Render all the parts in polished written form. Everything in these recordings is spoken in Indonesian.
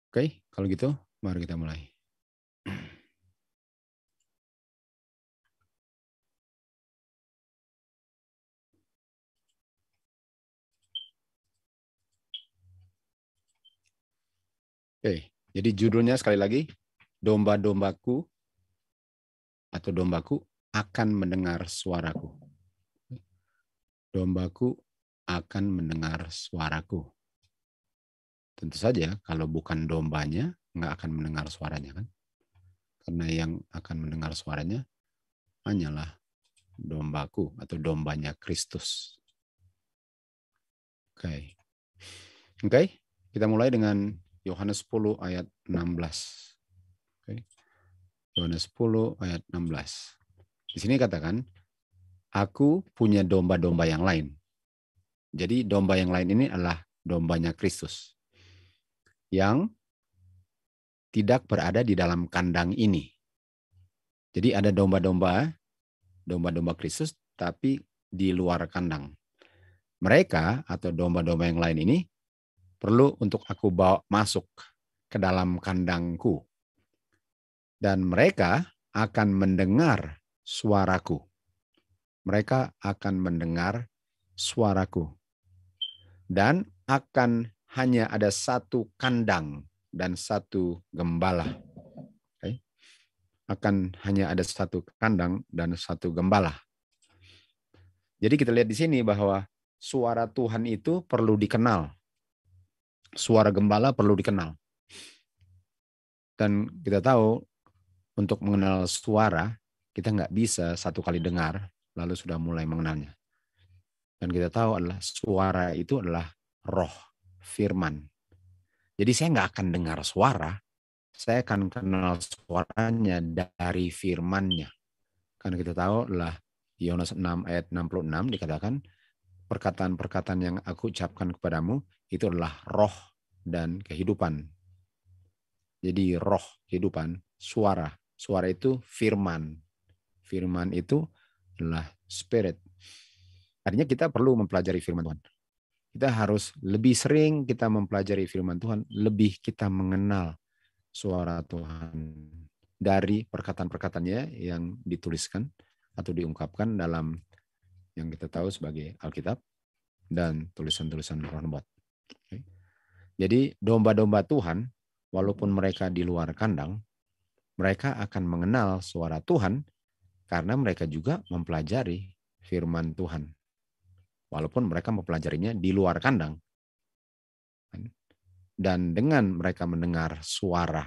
Oke, kalau gitu mari kita mulai. Oke, jadi judulnya sekali lagi, domba-dombaku atau dombaku akan mendengar suaraku. Dombaku akan mendengar suaraku. Tentu saja kalau bukan dombanya, nggak akan mendengar suaranya kan. Karena yang akan mendengar suaranya hanyalah dombaku atau dombanya Kristus. Oke. Oke, kita mulai dengan Yohanes 10 ayat 16. Oke. Yohanes 10 ayat 16. Di sini katakan, aku punya domba-domba yang lain. Jadi domba yang lain ini adalah dombanya Kristus yang tidak berada di dalam kandang ini. Jadi ada domba-domba Kristus tapi di luar kandang. Mereka atau domba-domba yang lain ini perlu untuk aku bawa masuk ke dalam kandangku. Dan mereka akan mendengar suaraku. Mereka akan mendengar suaraku. Dan akan hanya ada satu kandang dan satu gembala. Okay. Akan hanya ada satu kandang dan satu gembala. Jadi kita lihat di sini bahwa suara Tuhan itu perlu dikenal. Suara gembala perlu dikenal. Dan kita tahu untuk mengenal suara, kita nggak bisa satu kali dengar, lalu sudah mulai mengenalnya. Dan kita tahu adalah suara itu adalah roh, firman. Jadi saya nggak akan dengar suara, saya akan kenal suaranya dari firmannya. Karena kita tahu adalah Yohanes 6 ayat 66 dikatakan, perkataan-perkataan yang aku ucapkan kepadamu itu adalah roh dan kehidupan. Jadi roh, kehidupan, suara. Suara itu firman. Firman itu adalah spirit. Artinya kita perlu mempelajari firman Tuhan. Kita harus lebih sering kita mempelajari firman Tuhan, lebih kita mengenal suara Tuhan dari perkataan-perkataannya yang dituliskan atau diungkapkan dalam yang kita tahu sebagai Alkitab dan tulisan-tulisan Roh Nubuat. Jadi domba-domba Tuhan, walaupun mereka di luar kandang, mereka akan mengenal suara Tuhan karena mereka juga mempelajari firman Tuhan. Walaupun mereka mempelajarinya di luar kandang. Dan dengan mereka mendengar suara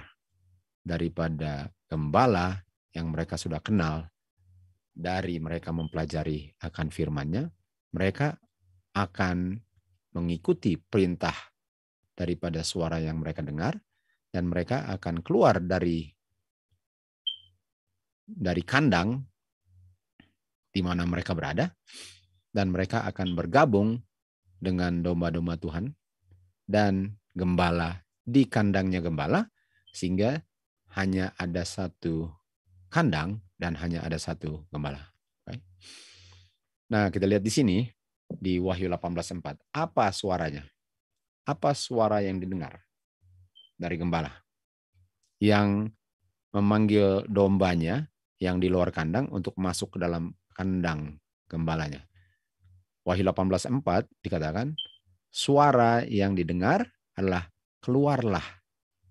daripada gembala yang mereka sudah kenal, dari mereka mempelajari akan firman-Nya, mereka akan mengikuti perintah daripada suara yang mereka dengar, dan mereka akan keluar dari kandang di mana mereka berada, dan mereka akan bergabung dengan domba-domba Tuhan dan gembala di kandangnya gembala, sehingga hanya ada satu kandang dan hanya ada satu gembala. Nah, kita lihat di sini di Wahyu 18:4. Apa suaranya? Apa suara yang didengar dari gembala? Yang memanggil dombanya yang di luar kandang untuk masuk ke dalam kandang gembalanya. Wahyu 18:4 dikatakan, suara yang didengar adalah keluarlah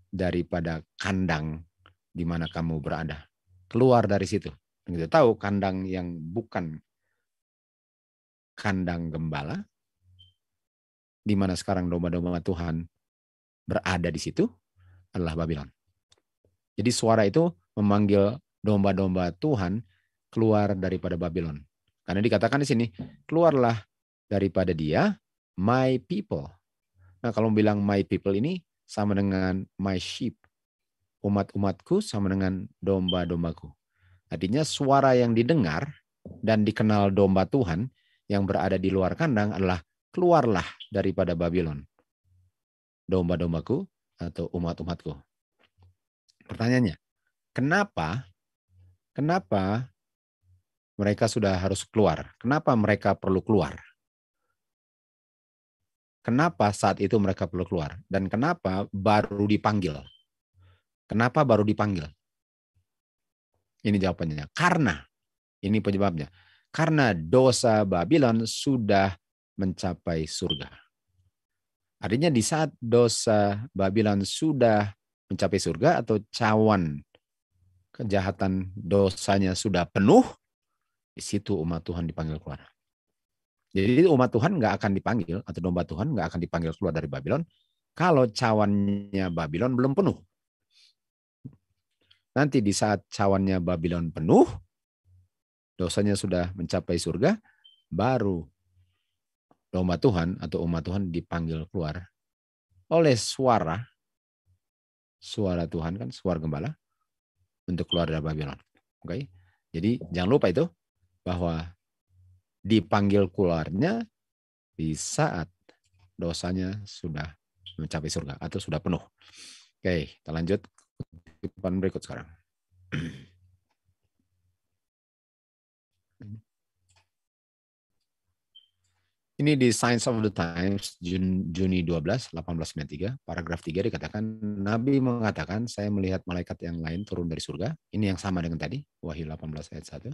daripada kandang di mana kamu berada. Keluar dari situ. Dan kita tahu kandang yang bukan kandang gembala, di mana sekarang domba-domba Tuhan berada di situ, adalah Babylon. Jadi suara itu memanggil domba-domba Tuhan keluar daripada Babylon. Karena dikatakan di sini, keluarlah daripada dia, my people. Nah, kalau bilang my people ini sama dengan my sheep. Umat-umatku sama dengan domba-dombaku. Artinya suara yang didengar dan dikenal domba Tuhan yang berada di luar kandang adalah keluarlah daripada Babylon. Domba-dombaku atau umat-umatku. Pertanyaannya, kenapa mereka sudah harus keluar? Kenapa mereka perlu keluar? Kenapa saat itu mereka perlu keluar? Dan kenapa baru dipanggil? Kenapa baru dipanggil? Ini jawabannya. Karena, ini penyebabnya. Karena dosa Babylon sudah mencapai surga. Artinya di saat dosa Babylon sudah mencapai surga atau cawan kejahatan dosanya sudah penuh, di situ umat Tuhan dipanggil keluar. Jadi umat Tuhan nggak akan dipanggil, atau domba Tuhan nggak akan dipanggil keluar dari Babylon kalau cawannya Babylon belum penuh. Nanti di saat cawannya Babylon penuh, dosanya sudah mencapai surga, baru domba Tuhan atau umat Tuhan dipanggil keluar oleh suara Tuhan, kan suara gembala, untuk keluar dari Babylon. Oke? Jadi jangan lupa itu, bahwa dipanggil keluarnya di saat dosanya sudah mencapai surga atau sudah penuh. Oke, kita lanjut kutipan berikut sekarang. Ini di Signs of the Times, Juni 12, 1893, paragraf 3 dikatakan, Nabi mengatakan, saya melihat malaikat yang lain turun dari surga. Ini yang sama dengan tadi, Wahyu 18 ayat 1,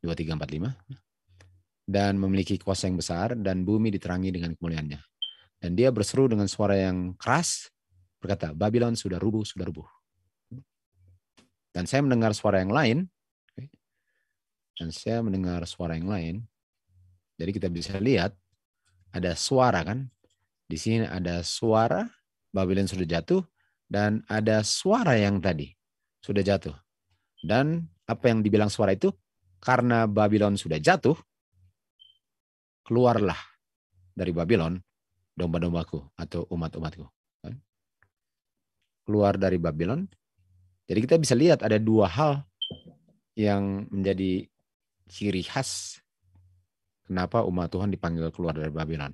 2, 3, 4, 5. Dan memiliki kuasa yang besar, dan bumi diterangi dengan kemuliaannya. Dan dia berseru dengan suara yang keras, berkata, Babylon sudah rubuh, sudah rubuh. Dan saya mendengar suara yang lain, jadi kita bisa lihat ada suara, kan? Di sini ada suara Babylon sudah jatuh, dan ada suara yang tadi sudah jatuh. Dan apa yang dibilang suara itu? Karena Babylon sudah jatuh, keluarlah dari Babylon domba-dombaku atau umat-umatku. Keluar dari Babylon. Jadi kita bisa lihat ada dua hal yang menjadi ciri khas kenapa umat Tuhan dipanggil keluar dari Babylon.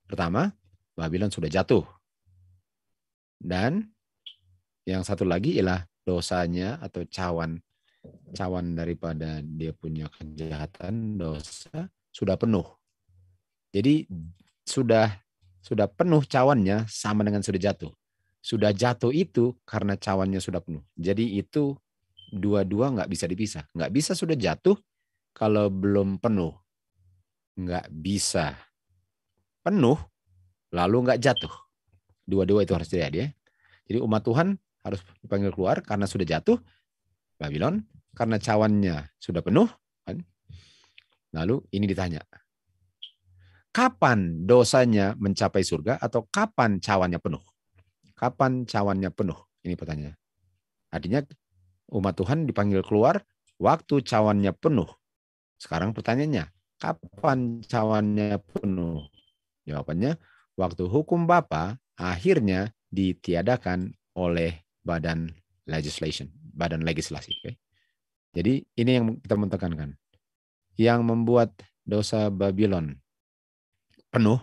Pertama, Babylon sudah jatuh. Dan yang satu lagi ialah dosanya atau cawan daripada dia punya kejahatan, dosa sudah penuh. Jadi sudah penuh cawannya sama dengan sudah jatuh. Sudah jatuh itu karena cawannya sudah penuh. Jadi itu dua-dua nggak bisa dipisah. Nggak bisa sudah jatuh kalau belum penuh. Nggak bisa penuh lalu nggak jatuh. Dua-dua itu harus terjadi, ya. Jadi umat Tuhan harus dipanggil keluar karena sudah jatuh Babylon, karena cawannya sudah penuh. Kan? Lalu ini ditanya, kapan dosanya mencapai surga atau kapan cawannya penuh? Kapan cawannya penuh? Ini pertanyaan. Artinya umat Tuhan dipanggil keluar waktu cawannya penuh. Sekarang pertanyaannya, kapan cawannya penuh? Jawabannya, waktu hukum Bapa akhirnya ditiadakan oleh badan legislasi. Okay? Jadi ini yang kita mau tekankan. Yang membuat dosa Babylon penuh,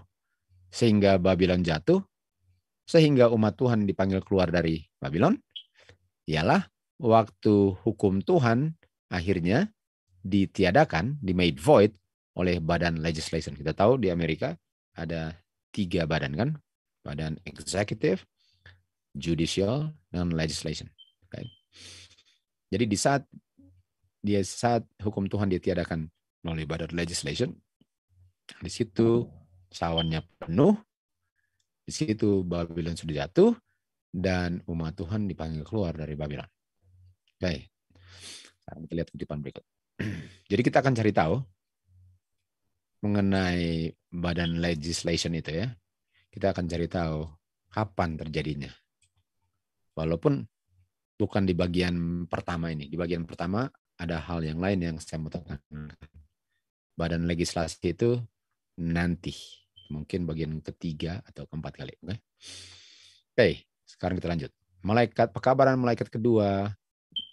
sehingga Babylon jatuh, sehingga umat Tuhan dipanggil keluar dari Babylon, ialah waktu hukum Tuhan akhirnya ditiadakan, di-made void oleh badan legislation. Kita tahu di Amerika ada 3 badan, kan? Badan executive, judicial, dan legislation. Okay. Jadi di saat hukum Tuhan ditiadakan melalui badan legislation, di situ cawannya penuh, di situ Babylon sudah jatuh, dan umat Tuhan dipanggil keluar dari Babylon. Oke. Sekarang kita lihat kutipan berikut. Jadi kita akan cari tahu mengenai badan legislation itu, ya. Kita akan cari tahu kapan terjadinya. Walaupun bukan di bagian pertama ini. Di bagian pertama ada hal yang lain yang saya mau tekankan. Badan legislasi itu nanti. Mungkin bagian ketiga atau keempat kali. Oke, sekarang kita lanjut. Pekabaran malaikat kedua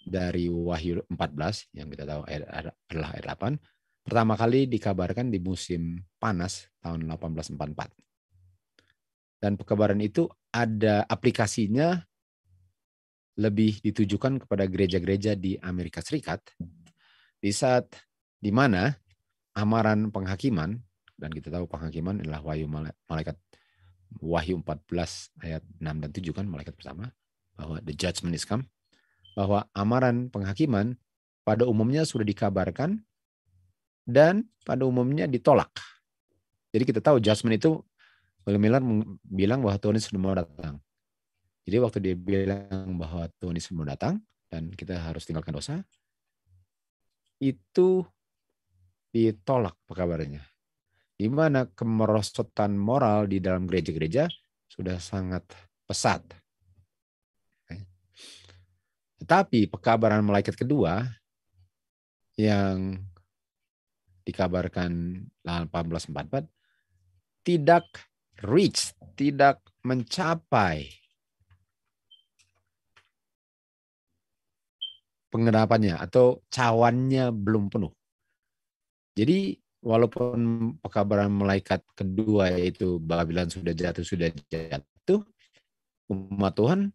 dari Wahyu 14 yang kita tahu adalah ayat 8. Pertama kali dikabarkan di musim panas tahun 1844. Dan pekabaran itu ada aplikasinya lebih ditujukan kepada gereja-gereja di Amerika Serikat di saat di mana amaran penghakiman Dan kita tahu penghakiman adalah Wahyu 14 ayat 6 dan 7 kan, malaikat pertama, bahwa the judgment is come, bahwa amaran penghakiman pada umumnya sudah dikabarkan dan pada umumnya ditolak. Jadi kita tahu judgment itu, William Miller bilang bahwa Tuhan Yesus sudah mau datang. Jadi waktu dia bilang bahwa Tuhan Yesus mau datang dan kita harus tinggalkan dosa, itu ditolak kabarnya. Di mana kemerosotan moral di dalam gereja-gereja sudah sangat pesat. Tetapi pekabaran malaikat kedua yang dikabarkan 1844 tidak mencapai pengenapannya atau cawannya belum penuh. Jadi walaupun pekabaran malaikat kedua yaitu Babylon sudah jatuh, umat Tuhan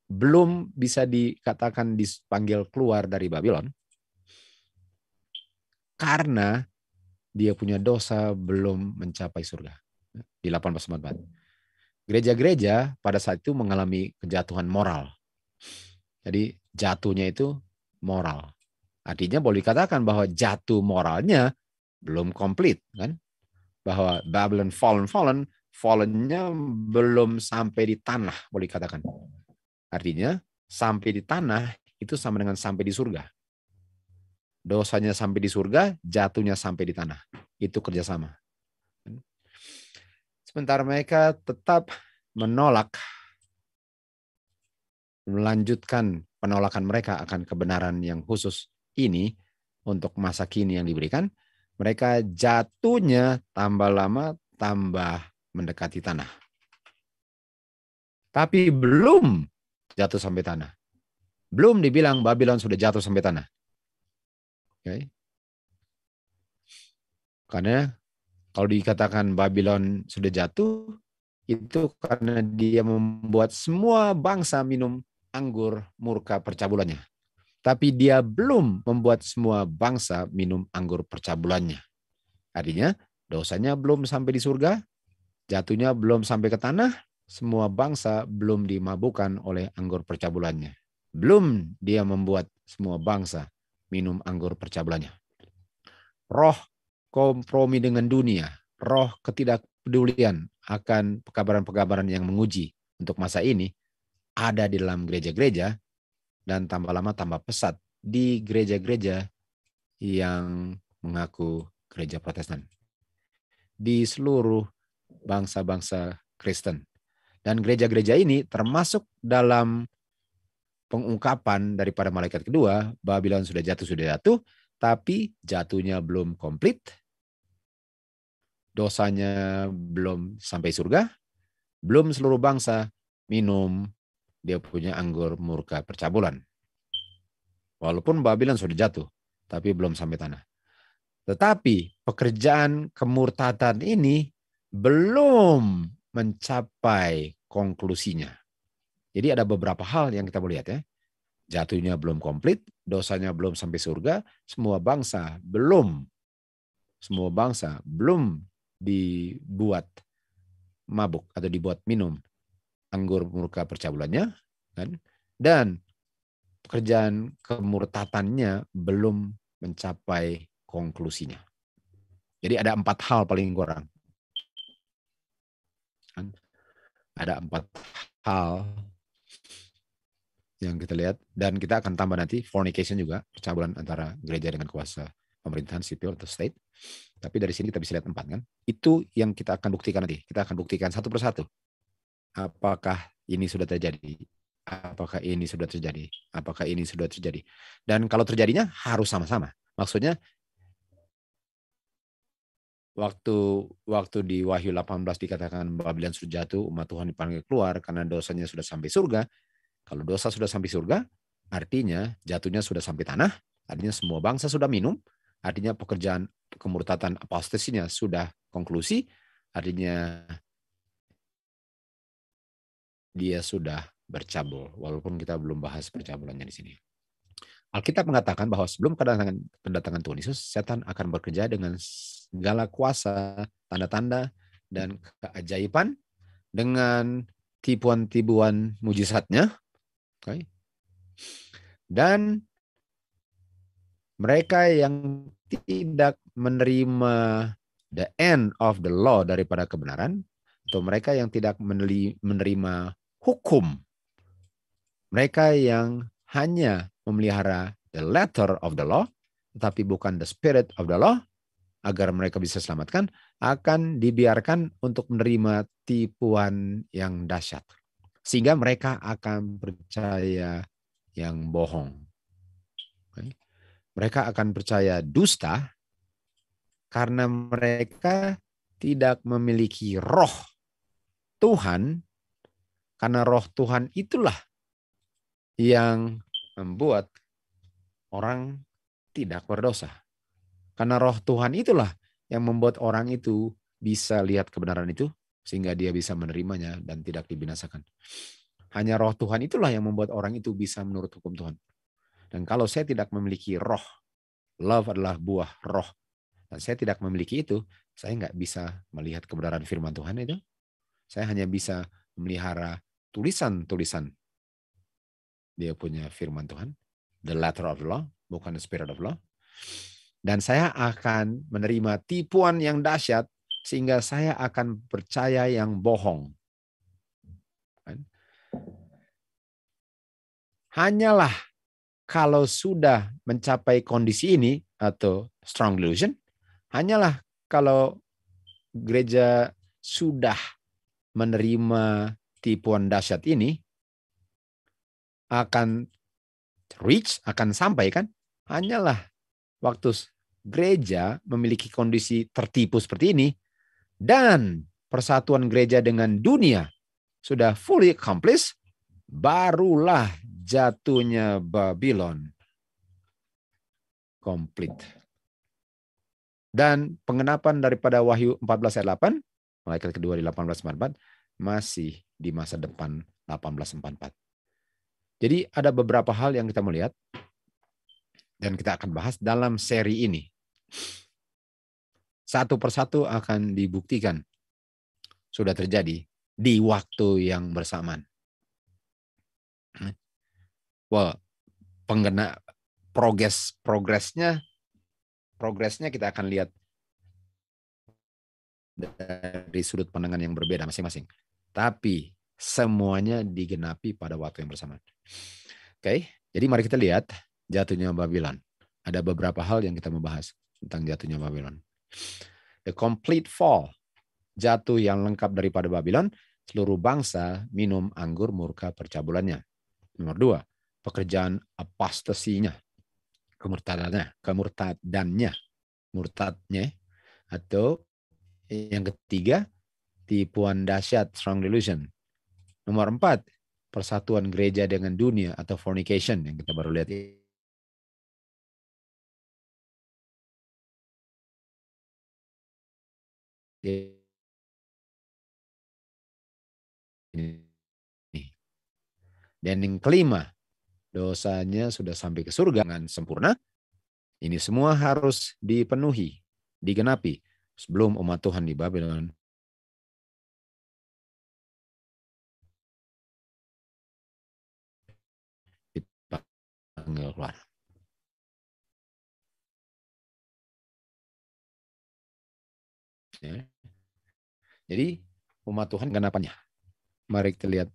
belum bisa dikatakan dipanggil keluar dari Babylon karena dia punya dosa belum mencapai surga. Di 1844. Gereja-gereja pada saat itu mengalami kejatuhan moral. Jadi jatuhnya itu moral. Artinya boleh dikatakan bahwa jatuh moralnya belum komplit, kan? Bahwa Babylon fallennya belum sampai di tanah, boleh dikatakan. Artinya sampai di tanah itu sama dengan sampai di surga. Dosanya sampai di surga, jatuhnya sampai di tanah. Itu kerjasama. Sementara mereka tetap melanjutkan penolakan mereka akan kebenaran yang khusus ini untuk masa kini yang diberikan, mereka jatuhnya tambah lama tambah mendekati tanah. Tapi belum jatuh sampai tanah. Belum dibilang Babylon sudah jatuh sampai tanah. Okay. Karena kalau dikatakan Babylon sudah jatuh, itu karena dia membuat semua bangsa minum anggur murka percabulannya. Tapi dia belum membuat semua bangsa minum anggur percabulannya. Artinya dosanya belum sampai di surga, jatuhnya belum sampai ke tanah, semua bangsa belum dimabukkan oleh anggur percabulannya. Belum dia membuat semua bangsa minum anggur percabulannya. Roh kompromi dengan dunia, roh ketidakpedulian akan pekabaran-pekabaran yang menguji untuk masa ini ada di dalam gereja-gereja dan tambah lama tambah pesat di gereja-gereja yang mengaku gereja Protestan. Di seluruh bangsa-bangsa Kristen. Dan gereja-gereja ini termasuk dalam pengungkapan daripada malaikat kedua, Babylon sudah jatuh, tapi jatuhnya belum komplit, dosanya belum sampai surga, belum seluruh bangsa minum dia punya anggur murka percabulan. Walaupun Babylon sudah jatuh, tapi belum sampai tanah. Tetapi pekerjaan kemurtatan ini belum mencapai konklusinya. Jadi ada beberapa hal yang kita boleh lihat ya. Jatuhnya belum komplit, dosanya belum sampai surga, semua bangsa belum dibuat mabuk atau dibuat minum anggur murka percabulannya, kan? Dan pekerjaan kemurtatannya belum mencapai konklusinya. Jadi ada 4 hal paling kurang. Kan? Ada 4 hal yang kita lihat dan kita akan tambah nanti fornication juga, percabulan antara gereja dengan kuasa pemerintahan sipil atau state. Tapi dari sini kita bisa lihat 4 kan. Itu yang kita akan buktikan nanti. Kita akan buktikan satu persatu. Apakah ini sudah terjadi? Apakah ini sudah terjadi? Apakah ini sudah terjadi? Dan kalau terjadinya harus sama-sama. Maksudnya waktu di Wahyu 18 dikatakan Babylon sudah jatuh, umat Tuhan dipanggil keluar karena dosanya sudah sampai surga. Kalau dosa sudah sampai surga, artinya jatuhnya sudah sampai tanah, artinya semua bangsa sudah minum, artinya pekerjaan kemurtatan apostasinya sudah konklusi, artinya dia sudah bercabul, walaupun kita belum bahas percabulannya di sini. Alkitab mengatakan bahwa sebelum kedatangan Tuhan Yesus, setan akan bekerja dengan segala kuasa, tanda-tanda, dan keajaiban dengan tipuan-tipuan mujizatnya. Okay. Dan mereka yang tidak menerima the end of the law daripada kebenaran, atau mereka yang tidak menerima hukum, mereka yang hanya memelihara the letter of the law, tetapi bukan the spirit of the law, agar mereka bisa selamatkan, akan dibiarkan untuk menerima tipuan yang dahsyat. Sehingga mereka akan percaya yang bohong. Okay. Mereka akan percaya dusta karena mereka tidak memiliki roh Tuhan, karena roh Tuhan itulah yang membuat orang tidak berdosa. Karena roh Tuhan itulah yang membuat orang itu bisa lihat kebenaran itu, sehingga dia bisa menerimanya dan tidak dibinasakan. Hanya roh Tuhan itulah yang membuat orang itu bisa menurut hukum Tuhan. Dan kalau saya tidak memiliki roh, love adalah buah roh, dan saya tidak memiliki itu, saya nggak bisa melihat kebenaran firman Tuhan itu. Saya hanya bisa memelihara tulisan-tulisan dia punya firman Tuhan, the letter of the law, bukan the spirit of law. Dan saya akan menerima tipuan yang dahsyat, sehingga saya akan percaya yang bohong. Hanyalah kalau sudah mencapai kondisi ini, atau strong delusion, hanyalah kalau gereja sudah menerima tipuan dahsyat ini, akan reach, akan sampai kan, hanyalah waktu gereja memiliki kondisi tertipu seperti ini, dan persatuan gereja dengan dunia sudah fully accomplished, barulah jatuhnya Babylon complete. Dan pengenapan daripada Wahyu 14 ayat 8, malaikat kedua di 1844, masih di masa depan 1844. Jadi ada beberapa hal yang kita melihat, dan kita akan bahas dalam seri ini. Satu persatu akan dibuktikan sudah terjadi di waktu yang bersamaan. Well, progresnya kita akan lihat dari sudut pandangan yang berbeda masing-masing. Tapi semuanya digenapi pada waktu yang bersamaan. Oke, jadi mari kita lihat jatuhnya Babylon. Ada beberapa hal yang kita membahas tentang jatuhnya Babylon. The complete fall, jatuh yang lengkap daripada Babylon, seluruh bangsa minum anggur murka percabulannya. Nomor 2, pekerjaan apostasinya, murtadnya. Atau yang ketiga, tipuan dahsyat, strong delusion. Nomor 4, persatuan gereja dengan dunia atau fornication yang kita baru lihat ini. Dan yang kelima, dosanya sudah sampai ke surga dengan sempurna. Ini semua harus dipenuhi, digenapi sebelum umat Tuhan di Babylon dipanggil keluar. Ya. Jadi umat Tuhan genapannya. Mari kita lihat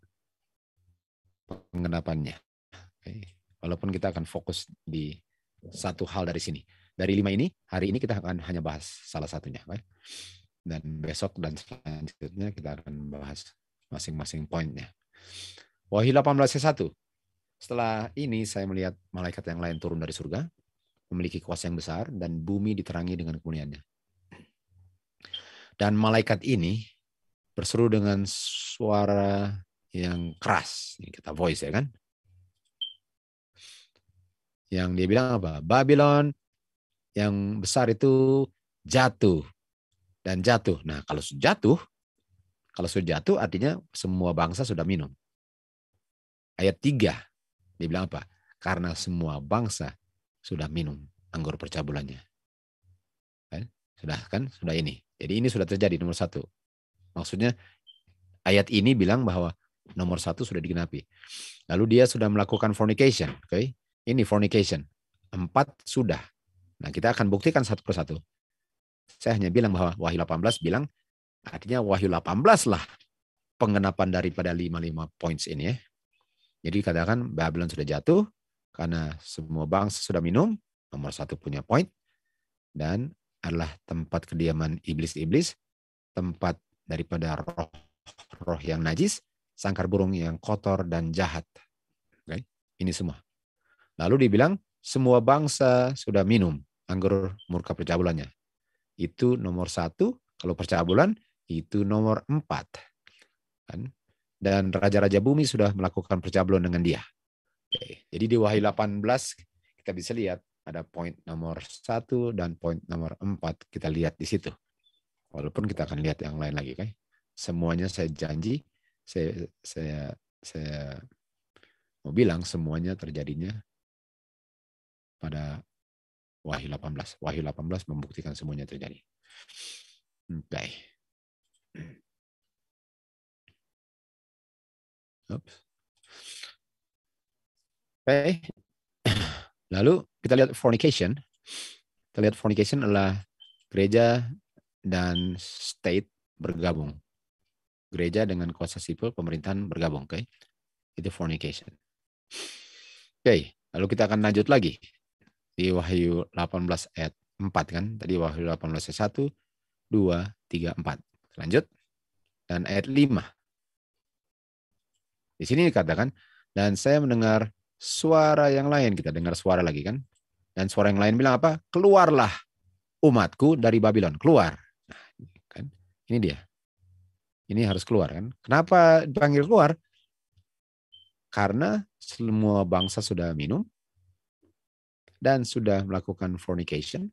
pengenapannya. Oke. Walaupun kita akan fokus di satu hal dari sini. Dari 5 ini, hari ini kita akan hanya bahas salah satunya. Oke. Dan besok dan selanjutnya kita akan bahas masing-masing poinnya. Wahyu 18:1. Setelah ini saya melihat malaikat yang lain turun dari surga, memiliki kuasa yang besar, dan bumi diterangi dengan kemuliaannya. Dan malaikat ini berseru dengan suara yang keras. Ini kata voice ya kan. Yang dia bilang apa? Babylon yang besar itu jatuh. Dan jatuh. Nah kalau sudah jatuh artinya semua bangsa sudah minum. Ayat 3, dia bilang apa? Karena semua bangsa sudah minum anggur percabulannya. Sudah kan? Sudah ini. Jadi ini sudah terjadi nomor 1. Maksudnya ayat ini bilang bahwa nomor 1 sudah digenapi. Lalu dia sudah melakukan fornication. Oke? Ini fornication. 4 sudah. Nah, kita akan buktikan satu persatu. Saya hanya bilang bahwa Wahyu 18 bilang, artinya Wahyu 18 lah pengenapan daripada 55 points ini ya. Jadi katakan Babylon sudah jatuh karena semua bangsa sudah minum, nomor 1 punya poin, dan adalah tempat kediaman iblis-iblis, tempat daripada roh yang najis, sangkar burung yang kotor dan jahat. Okay? Ini semua. Lalu dibilang semua bangsa sudah minum anggur murka percabulannya. Itu nomor 1. Kalau percabulan itu nomor 4. Kan? Dan raja-raja bumi sudah melakukan percabulan dengan dia. Oke. Jadi di Wahyu 18 kita bisa lihat ada poin nomor 1 dan poin nomor 4 kita lihat di situ. Walaupun kita akan lihat yang lain lagi, kan? Semuanya saya janji, saya mau bilang semuanya terjadinya pada Wahyu 18. Wahyu 18 membuktikan semuanya terjadi. Oke. Oops. Oke. Lalu kita lihat fornication. Kita lihat fornication adalah gereja dan state bergabung. Gereja dengan kuasa sipil pemerintahan bergabung, oke? Itu fornication. Oke, lalu kita akan lanjut lagi di Wahyu 18 ayat 4 kan? Tadi Wahyu 18 ayat 1, 2, 3, 4. Lanjut. Dan ayat 5. Di sini dikatakan, dan saya mendengar suara yang lain. Kita dengar suara lagi kan? Dan suara yang lain bilang apa? Keluarlah umatku dari Babylon. Keluar. Nah, kan? Ini dia. Ini harus keluar kan? Kenapa dipanggil keluar? Karena semua bangsa sudah minum dan sudah melakukan fornication.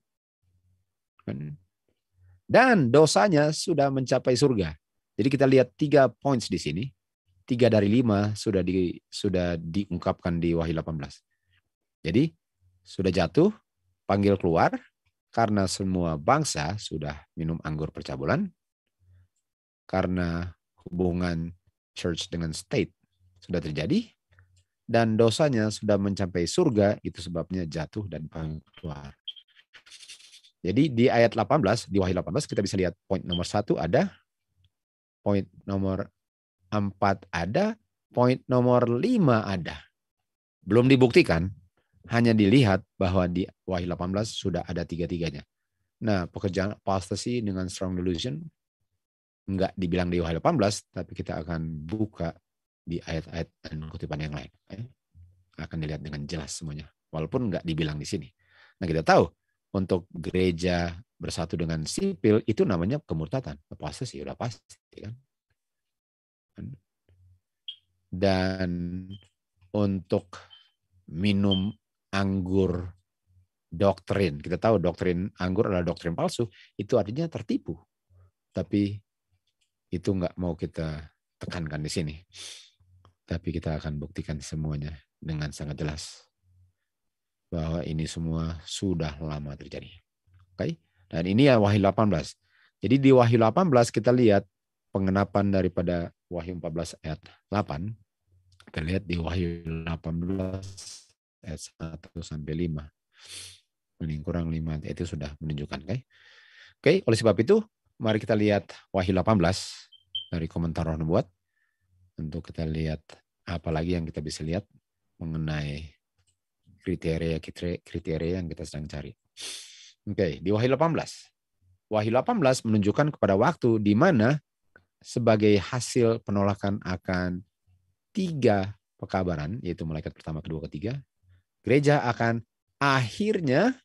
Dan dosanya sudah mencapai surga. Jadi kita lihat 3 points di sini. 3 dari 5 sudah diungkapkan di Wahyu 18. Jadi sudah jatuh, panggil keluar, karena semua bangsa sudah minum anggur percabulan, karena hubungan church dengan state sudah terjadi, dan dosanya sudah mencapai surga, itu sebabnya jatuh dan panggil keluar. Jadi di ayat 18, di Wahyu 18 kita bisa lihat poin nomor 1 ada, poin nomor 4 ada, poin nomor 5 ada. Belum dibuktikan, hanya dilihat bahwa di Wahyu 18 sudah ada 3-3-nya. Nah, pekerjaan apostasy dengan strong delusion enggak dibilang di Wahyu 18, tapi kita akan buka di ayat-ayat dan kutipan yang lain. Akan dilihat dengan jelas semuanya, walaupun enggak dibilang di sini. Nah, kita tahu untuk gereja bersatu dengan sipil itu namanya kemurtatan. Apostasy udah pasti kan. Dan untuk minum anggur doktrin, kita tahu doktrin anggur adalah doktrin palsu, itu artinya tertipu. Tapi itu nggak mau kita tekankan di sini. Tapi kita akan buktikan semuanya dengan sangat jelas bahwa ini semua sudah lama terjadi. Oke? Dan ini ya Wahyu 18. Jadi di Wahyu 18 kita lihat pengenapan daripada Wahyu 14 ayat 8. Kita lihat di Wahyu 18 ayat 1 sampai 5. Ini kurang 5 itu sudah menunjukkan. Oke, oleh sebab itu mari kita lihat Wahyu 18 dari komentar Roh Nubuat. Untuk kita lihat apa lagi yang kita bisa lihat mengenai kriteria yang kita sedang cari. Oke, di Wahyu 18. Wahyu 18 menunjukkan kepada waktu di mana sebagai hasil penolakan akan 3 pekabaran, yaitu malaikat pertama, kedua, ketiga, gereja akan akhirnya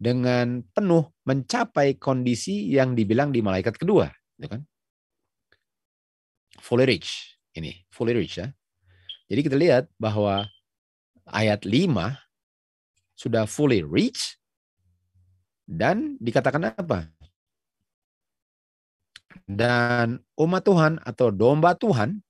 dengan penuh mencapai kondisi yang dibilang di malaikat kedua, gitu kan? Fully rich, ini fully rich ya. Jadi kita lihat bahwa ayat 5 sudah fully rich dan dikatakan apa? Dan umat Tuhan atau domba Tuhan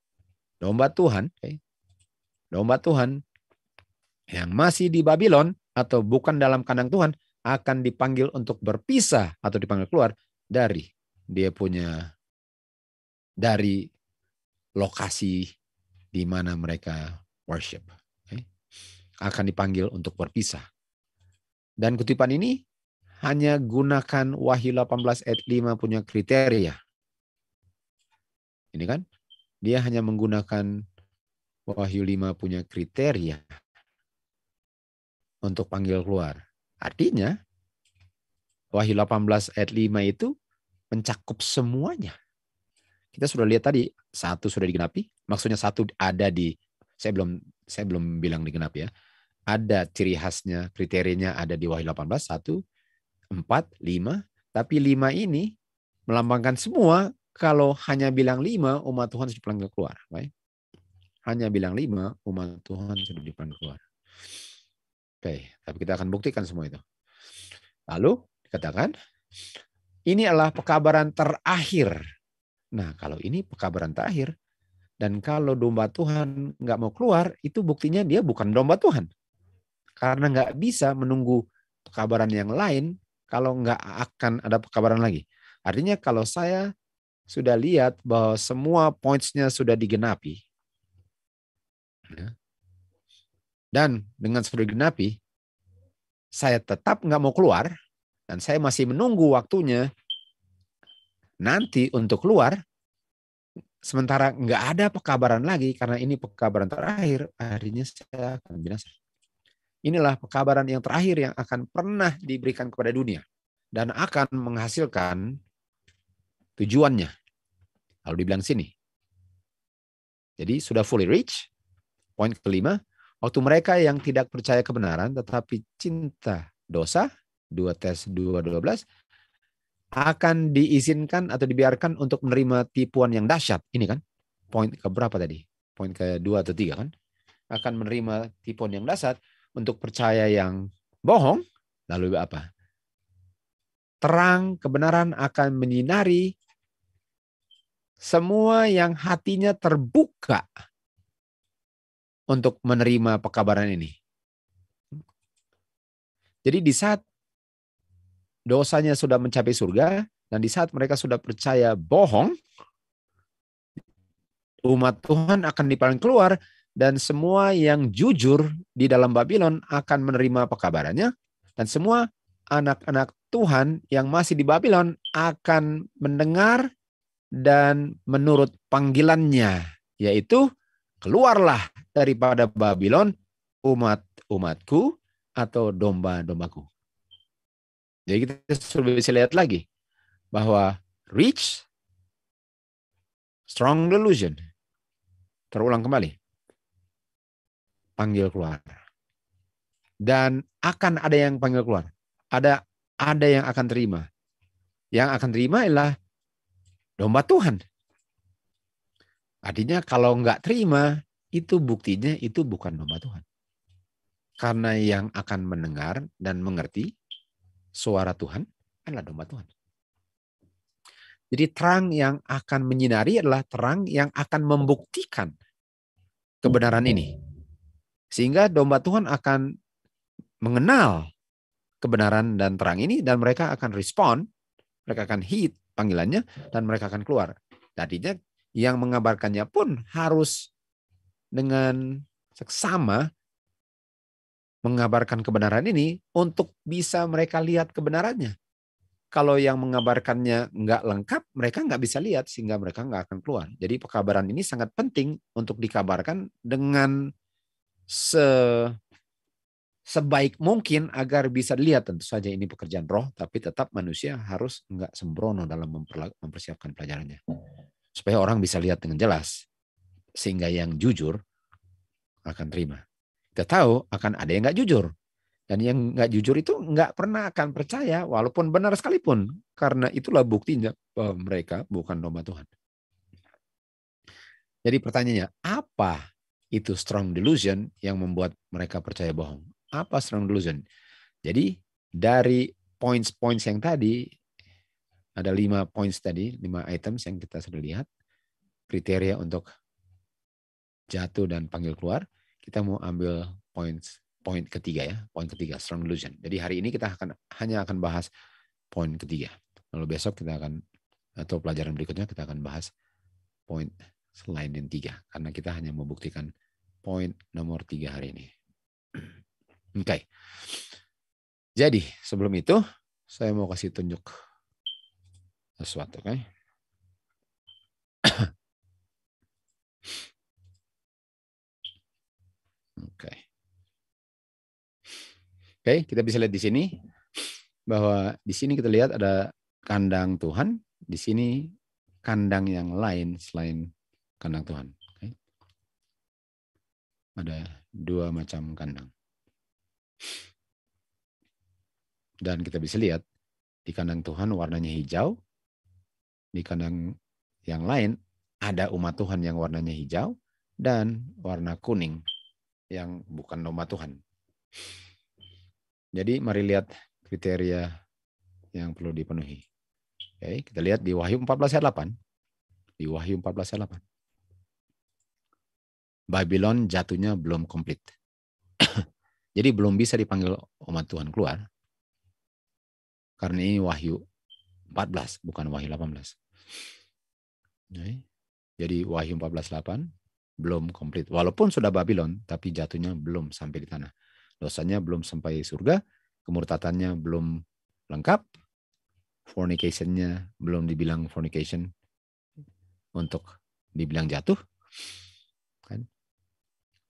yang masih di Babylon atau bukan dalam kandang Tuhan akan dipanggil untuk berpisah atau dipanggil keluar dari dari lokasi di mana mereka worship. Akan dipanggil untuk berpisah. Dan kutipan ini hanya gunakan Wahyu 18 ayat 5 punya kriteria. Ini kan, dia hanya menggunakan Wahyu 5 punya kriteria untuk panggil keluar. Artinya, Wahyu 18 ayat 5 itu mencakup semuanya. Kita sudah lihat tadi, satu sudah digenapi, maksudnya satu ada di, saya belum bilang digenapi ya. Ada ciri khasnya, kriterianya ada di Wahyu 18, 1, 4, 5. Tapi 5 ini melambangkan semua. Kalau hanya bilang 5, umat Tuhan sudah dipanggil keluar. Baik? Hanya bilang 5, umat Tuhan sudah dipanggil keluar. Oke, tapi kita akan buktikan semua itu. Lalu dikatakan, ini adalah pekabaran terakhir. Nah, kalau ini pekabaran terakhir, dan kalau domba Tuhan nggak mau keluar, itu buktinya dia bukan domba Tuhan. Karena nggak bisa menunggu pekabaran yang lain kalau nggak akan ada pekabaran lagi. Artinya kalau saya sudah lihat bahwa semua pointsnya sudah digenapi, dan dengan sudah digenapi, saya tetap nggak mau keluar, dan saya masih menunggu waktunya nanti untuk keluar, sementara nggak ada pekabaran lagi, karena ini pekabaran terakhir, akhirnya saya akan binasa. Inilah pekabaran yang terakhir yang akan pernah diberikan kepada dunia dan akan menghasilkan tujuannya. Lalu dibilang sini. Jadi sudah fully reach. Poin kelima, waktu mereka yang tidak percaya kebenaran tetapi cinta dosa, 2 Tes 2:12, akan diizinkan atau dibiarkan untuk menerima tipuan yang dahsyat. Ini kan poin keberapa tadi? Poin kedua atau 3 kan? Akan menerima tipuan yang dahsyat untuk percaya yang bohong. Lalu apa? Terang kebenaran akan menyinari semua yang hatinya terbuka untuk menerima pekabaran ini. Jadi di saat dosanya sudah mencapai surga, dan di saat mereka sudah percaya bohong, umat Tuhan akan dipanggil keluar, dan semua yang jujur di dalam Babylon akan menerima pekabarannya, dan semua anak-anak Tuhan yang masih di Babylon akan mendengar dan menurut panggilannya, yaitu keluarlah daripada Babylon, umat-umatku atau domba-dombaku. Jadi kita sudah bisa lihat lagi bahwa reach, strong delusion, terulang kembali, panggil keluar. Dan akan ada yang panggil keluar. Ada yang akan terima. Yang akan terima adalah domba Tuhan. Artinya kalau nggak terima, itu buktinya itu bukan domba Tuhan. Karena yang akan mendengar dan mengerti suara Tuhan adalah domba Tuhan. Jadi terang yang akan menyinari adalah terang yang akan membuktikan kebenaran ini. Sehingga domba Tuhan akan mengenal kebenaran dan terang ini, dan mereka akan respon, mereka akan heed panggilannya, dan mereka akan keluar. Tadinya yang mengabarkannya pun harus dengan seksama mengabarkan kebenaran ini untuk bisa mereka lihat kebenarannya. Kalau yang mengabarkannya nggak lengkap, mereka nggak bisa lihat, sehingga mereka nggak akan keluar. Jadi pekabaran ini sangat penting untuk dikabarkan dengan sebaik mungkin agar bisa dilihat. Tentu saja ini pekerjaan roh, tapi tetap manusia harus nggak sembrono dalam mempersiapkan pelajarannya. Supaya orang bisa lihat dengan jelas. Sehingga yang jujur akan terima. Kita tahu akan ada yang nggak jujur. Dan yang nggak jujur itu nggak pernah akan percaya walaupun benar sekalipun. Karena itulah buktinya bahwa mereka bukan domba Tuhan. Jadi pertanyaannya, apa itu strong delusion yang membuat mereka percaya bohong? Apa strong delusion? Jadi dari points-points yang tadi, ada 5 points tadi, 5 items yang kita sudah lihat, kriteria untuk jatuh dan panggil keluar. Kita mau ambil points poin ketiga ya, poin ketiga strong delusion. Jadi hari ini kita hanya akan bahas poin ketiga. Lalu besok kita akan atau pelajaran berikutnya kita akan bahas poin selain yang 3 karena kita hanya membuktikan poin nomor 3 hari ini. Oke. Jadi sebelum itu saya mau kasih tunjuk sesuatu, oke? Oke. Oke, kita bisa lihat di sini bahwa di sini kita lihat ada kandang Tuhan, di sini kandang yang lain selain kandang Tuhan. Oke. Ada 2 macam kandang. Dan kita bisa lihat di kandang Tuhan warnanya hijau, di kandang yang lain ada umat Tuhan yang warnanya hijau dan warna kuning yang bukan umat Tuhan. Jadi mari lihat kriteria yang perlu dipenuhi. Oke, kita lihat di Wahyu 14 ayat 8. Di Wahyu 14 ayat 8. Babylon jatuhnya belum komplit. Jadi belum bisa dipanggil umat Tuhan keluar. Karena ini Wahyu 14, bukan Wahyu 18. Oke. Jadi Wahyu 14:8 belum komplit. Walaupun sudah Babylon, tapi jatuhnya belum sampai di tanah. Dosanya belum sampai surga, kemurtatannya belum lengkap, fornication-nya belum dibilang fornication untuk dibilang jatuh, kan?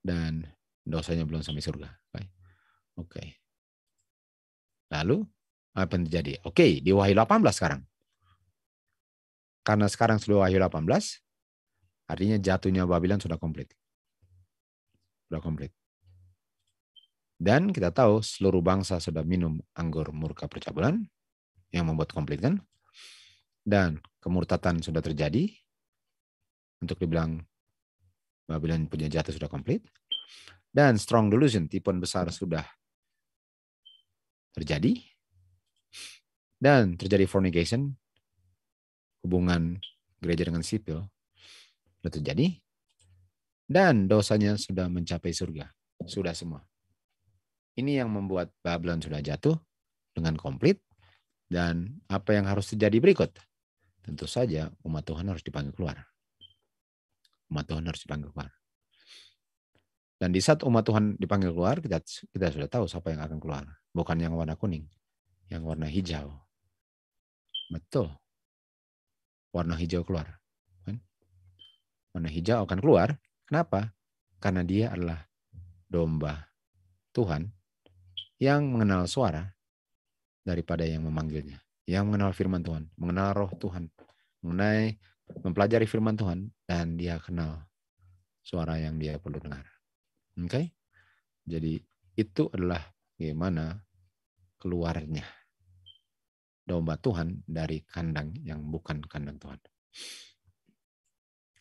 Dan dosanya belum sampai surga. Oke. Lalu apa yang terjadi? Oke, di Wahyu 18 sekarang. Karena sekarang sudah Wahyu 18, artinya jatuhnya Babylon sudah komplit. Sudah komplit. Dan kita tahu seluruh bangsa sudah minum anggur murka percabulan yang membuat komplit kan. Dan kemurtatan sudah terjadi. Untuk dibilang Babylon punya jatuh sudah komplit. Dan strong delusion, tipuan besar sudah terjadi. Dan terjadi fornication, hubungan gereja dengan sipil sudah terjadi. Dan dosanya sudah mencapai surga. Sudah semua. Ini yang membuat Babylon sudah jatuh dengan komplit. Dan apa yang harus terjadi berikut? Tentu saja umat Tuhan harus dipanggil keluar. Umat Tuhan harus dipanggil keluar. Dan di saat umat Tuhan dipanggil keluar, kita sudah tahu siapa yang akan keluar. Bukan yang warna kuning, yang warna hijau. Betul. Warna hijau keluar. Warna hijau akan keluar. Kenapa? Karena dia adalah domba Tuhan yang mengenal suara daripada yang memanggilnya. Yang mengenal firman Tuhan, mengenal roh Tuhan, mempelajari firman Tuhan, dan dia kenal suara yang dia perlu dengar. Oke? Jadi itu adalah bagaimana keluarnya domba Tuhan dari kandang yang bukan kandang Tuhan.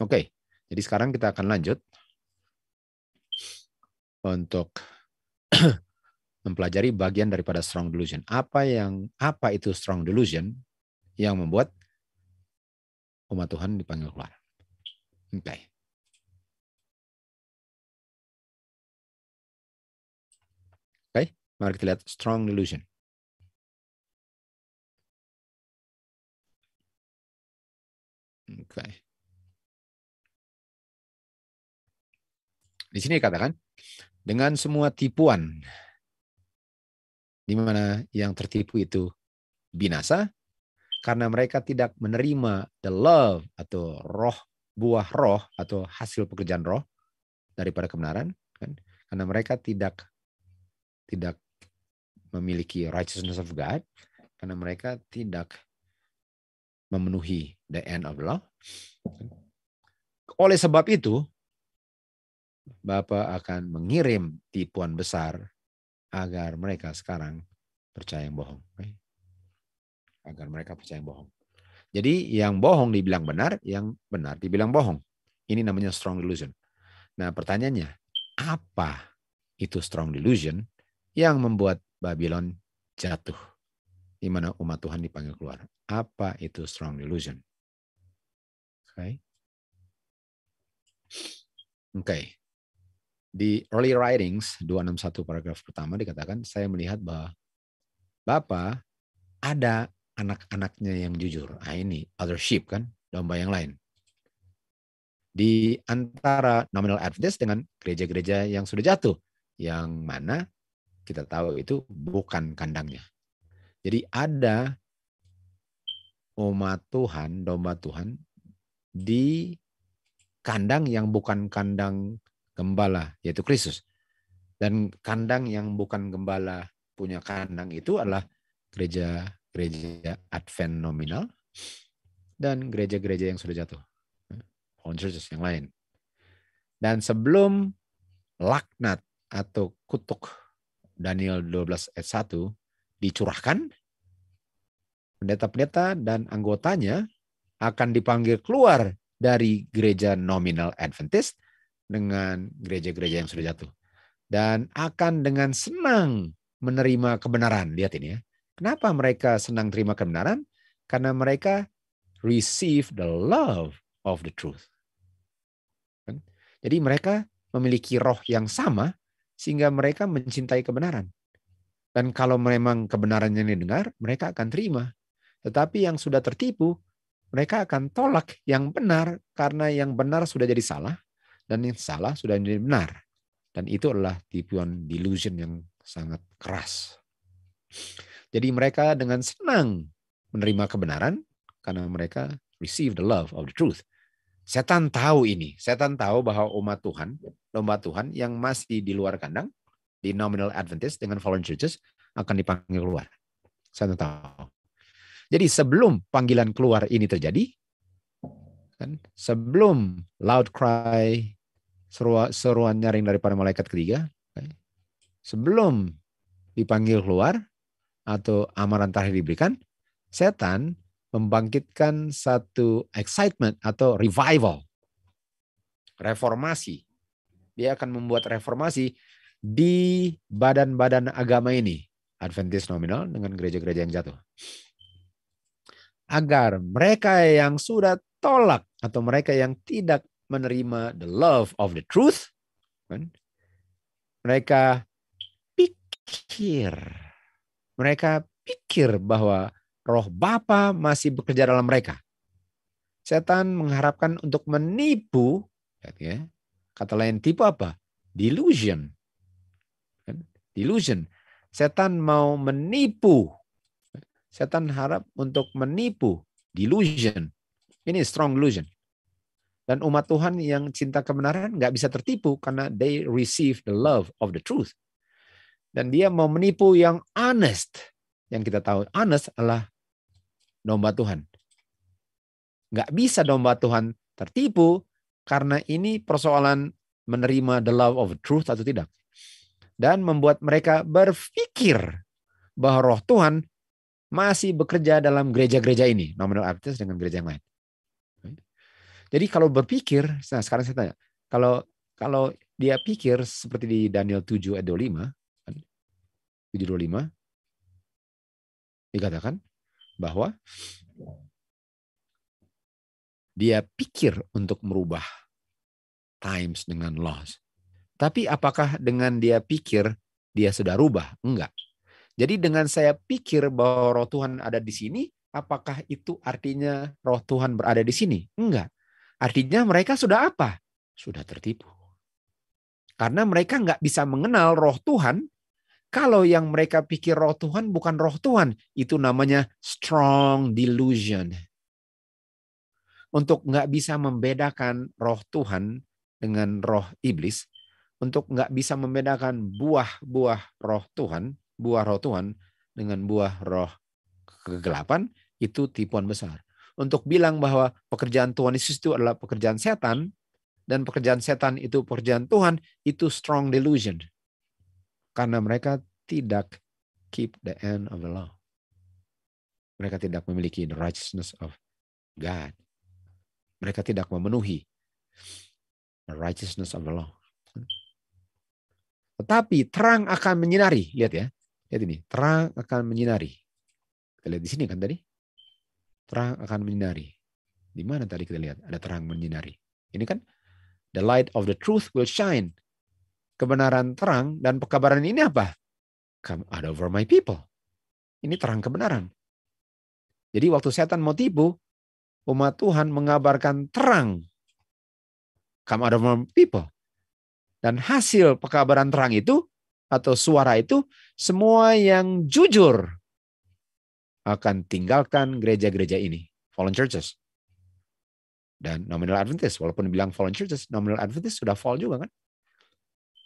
Oke, jadi sekarang kita akan lanjut untuk mempelajari bagian daripada strong delusion. Apa itu strong delusion yang membuat umat Tuhan dipanggil keluar? Oke. Oke, mari kita lihat strong delusion. Oke. Di sini dikatakan, dengan semua tipuan, di mana yang tertipu itu binasa, karena mereka tidak menerima the love atau roh, buah roh atau hasil pekerjaan roh daripada kebenaran, kan? Karena mereka tidak memiliki righteousness of God, karena mereka tidak memenuhi the end of the law. Oleh sebab itu, Bapa akan mengirim tipuan besar agar mereka sekarang percaya yang bohong. Agar mereka percaya yang bohong. Jadi yang bohong dibilang benar, yang benar dibilang bohong. Ini namanya strong delusion. Nah pertanyaannya, apa itu strong delusion yang membuat Babylon jatuh? Di mana umat Tuhan dipanggil keluar. Apa itu strong delusion? Oke. Di early writings 261 paragraf pertama dikatakan, saya melihat bahwa Bapa ada anak-anaknya yang jujur. Ah, ini other sheep kan, domba yang lain. Di antara nominal Adventist dengan gereja-gereja yang sudah jatuh, yang mana kita tahu itu bukan kandangnya. Jadi ada umat Tuhan, domba Tuhan di kandang yang bukan kandang gembala, yaitu Kristus. Dan kandang yang bukan gembala punya kandang itu adalah gereja Advent nominal dan gereja-gereja yang sudah jatuh, fallen churches yang lain. Dan sebelum laknat atau kutuk Daniel 12 ayat 1 dicurahkan, pendeta-pendeta dan anggotanya akan dipanggil keluar dari gereja nominal Adventist dengan gereja-gereja yang sudah jatuh. Dan akan dengan senang menerima kebenaran. Lihat ini ya. Kenapa mereka senang terima kebenaran? Karena mereka receive the love of the truth. Jadi mereka memiliki roh yang sama sehingga mereka mencintai kebenaran. Dan kalau memang kebenarannya didengar, mereka akan terima. Tetapi yang sudah tertipu, mereka akan tolak yang benar karena yang benar sudah jadi salah dan yang salah sudah jadi benar. Dan itu adalah tipuan delusion yang sangat keras. Jadi mereka dengan senang menerima kebenaran karena mereka receive the love of the truth. Setan tahu ini. Setan tahu bahwa umat Tuhan, domba Tuhan yang masih di luar kandang, di nominal Adventist dengan fallen churches akan dipanggil keluar. Setan tahu. Jadi sebelum panggilan keluar ini terjadi, kan, sebelum loud cry, seruan nyaring daripada malaikat ketiga, sebelum dipanggil keluar atau amaran terakhir diberikan, setan membangkitkan satu excitement atau revival, reformasi. Dia akan membuat reformasi di badan-badan agama ini, Adventist nominal dengan gereja-gereja yang jatuh. Agar mereka yang sudah tolak atau mereka yang tidak menerima the love of the truth, kan, mereka pikir bahwa roh Bapa masih bekerja dalam mereka. Setan mengharapkan untuk menipu, ya, kata lain tipu apa? Delusion. Delusion. Setan mau menipu. Setan harap untuk menipu. Delusion. Ini strong delusion. Dan umat Tuhan yang cinta kebenaran nggak bisa tertipu karena they receive the love of the truth. Dan dia mau menipu yang honest. Yang kita tahu honest adalah domba Tuhan. Nggak bisa domba Tuhan tertipu karena ini persoalan menerima the love of truth atau tidak. Dan membuat mereka berpikir bahwa roh Tuhan masih bekerja dalam gereja-gereja ini. Nominal Adventist dengan gereja yang lain. Jadi kalau berpikir, nah sekarang saya tanya, kalau dia pikir seperti di Daniel 7 ayat 25, 7:25, dikatakan bahwa dia pikir untuk merubah times dengan laws. Tapi apakah dengan dia pikir dia sudah rubah? Enggak. Jadi dengan saya pikir bahwa roh Tuhan ada di sini, apakah itu artinya roh Tuhan berada di sini? Enggak. Artinya mereka sudah apa? Sudah tertipu. Karena mereka nggak bisa mengenal roh Tuhan. Kalau yang mereka pikir roh Tuhan bukan roh Tuhan. Itu namanya strong delusion. Untuk nggak bisa membedakan roh Tuhan dengan roh iblis, untuk nggak bisa membedakan buah-buah roh Tuhan, buah roh Tuhan dengan buah roh kegelapan, itu tipuan besar. Untuk bilang bahwa pekerjaan Tuhan Yesus itu adalah pekerjaan setan, dan pekerjaan setan itu pekerjaan Tuhan, itu strong delusion. Karena mereka tidak keep the end of the law. Mereka tidak memiliki the righteousness of God. Mereka tidak memenuhi the righteousness of the law. Tetapi terang akan menyinari. Lihat ya. Lihat ini. Terang akan menyinari. Kita lihat di sini kan tadi. Terang akan menyinari. Di mana tadi kita lihat ada terang menyinari. Ini kan the light of the truth will shine. kebenaran terang, dan pekabaran ini apa? Come out over my people. Ini terang kebenaran. Jadi waktu setan mau tipu, umat Tuhan mengabarkan terang. Come out over my people. Dan hasil pekabaran terang itu, atau suara itu, semua yang jujur akan tinggalkan gereja-gereja ini. Fallen churches. Dan nominal Adventist, walaupun dibilang fallen churches, nominal Adventist sudah fall juga kan.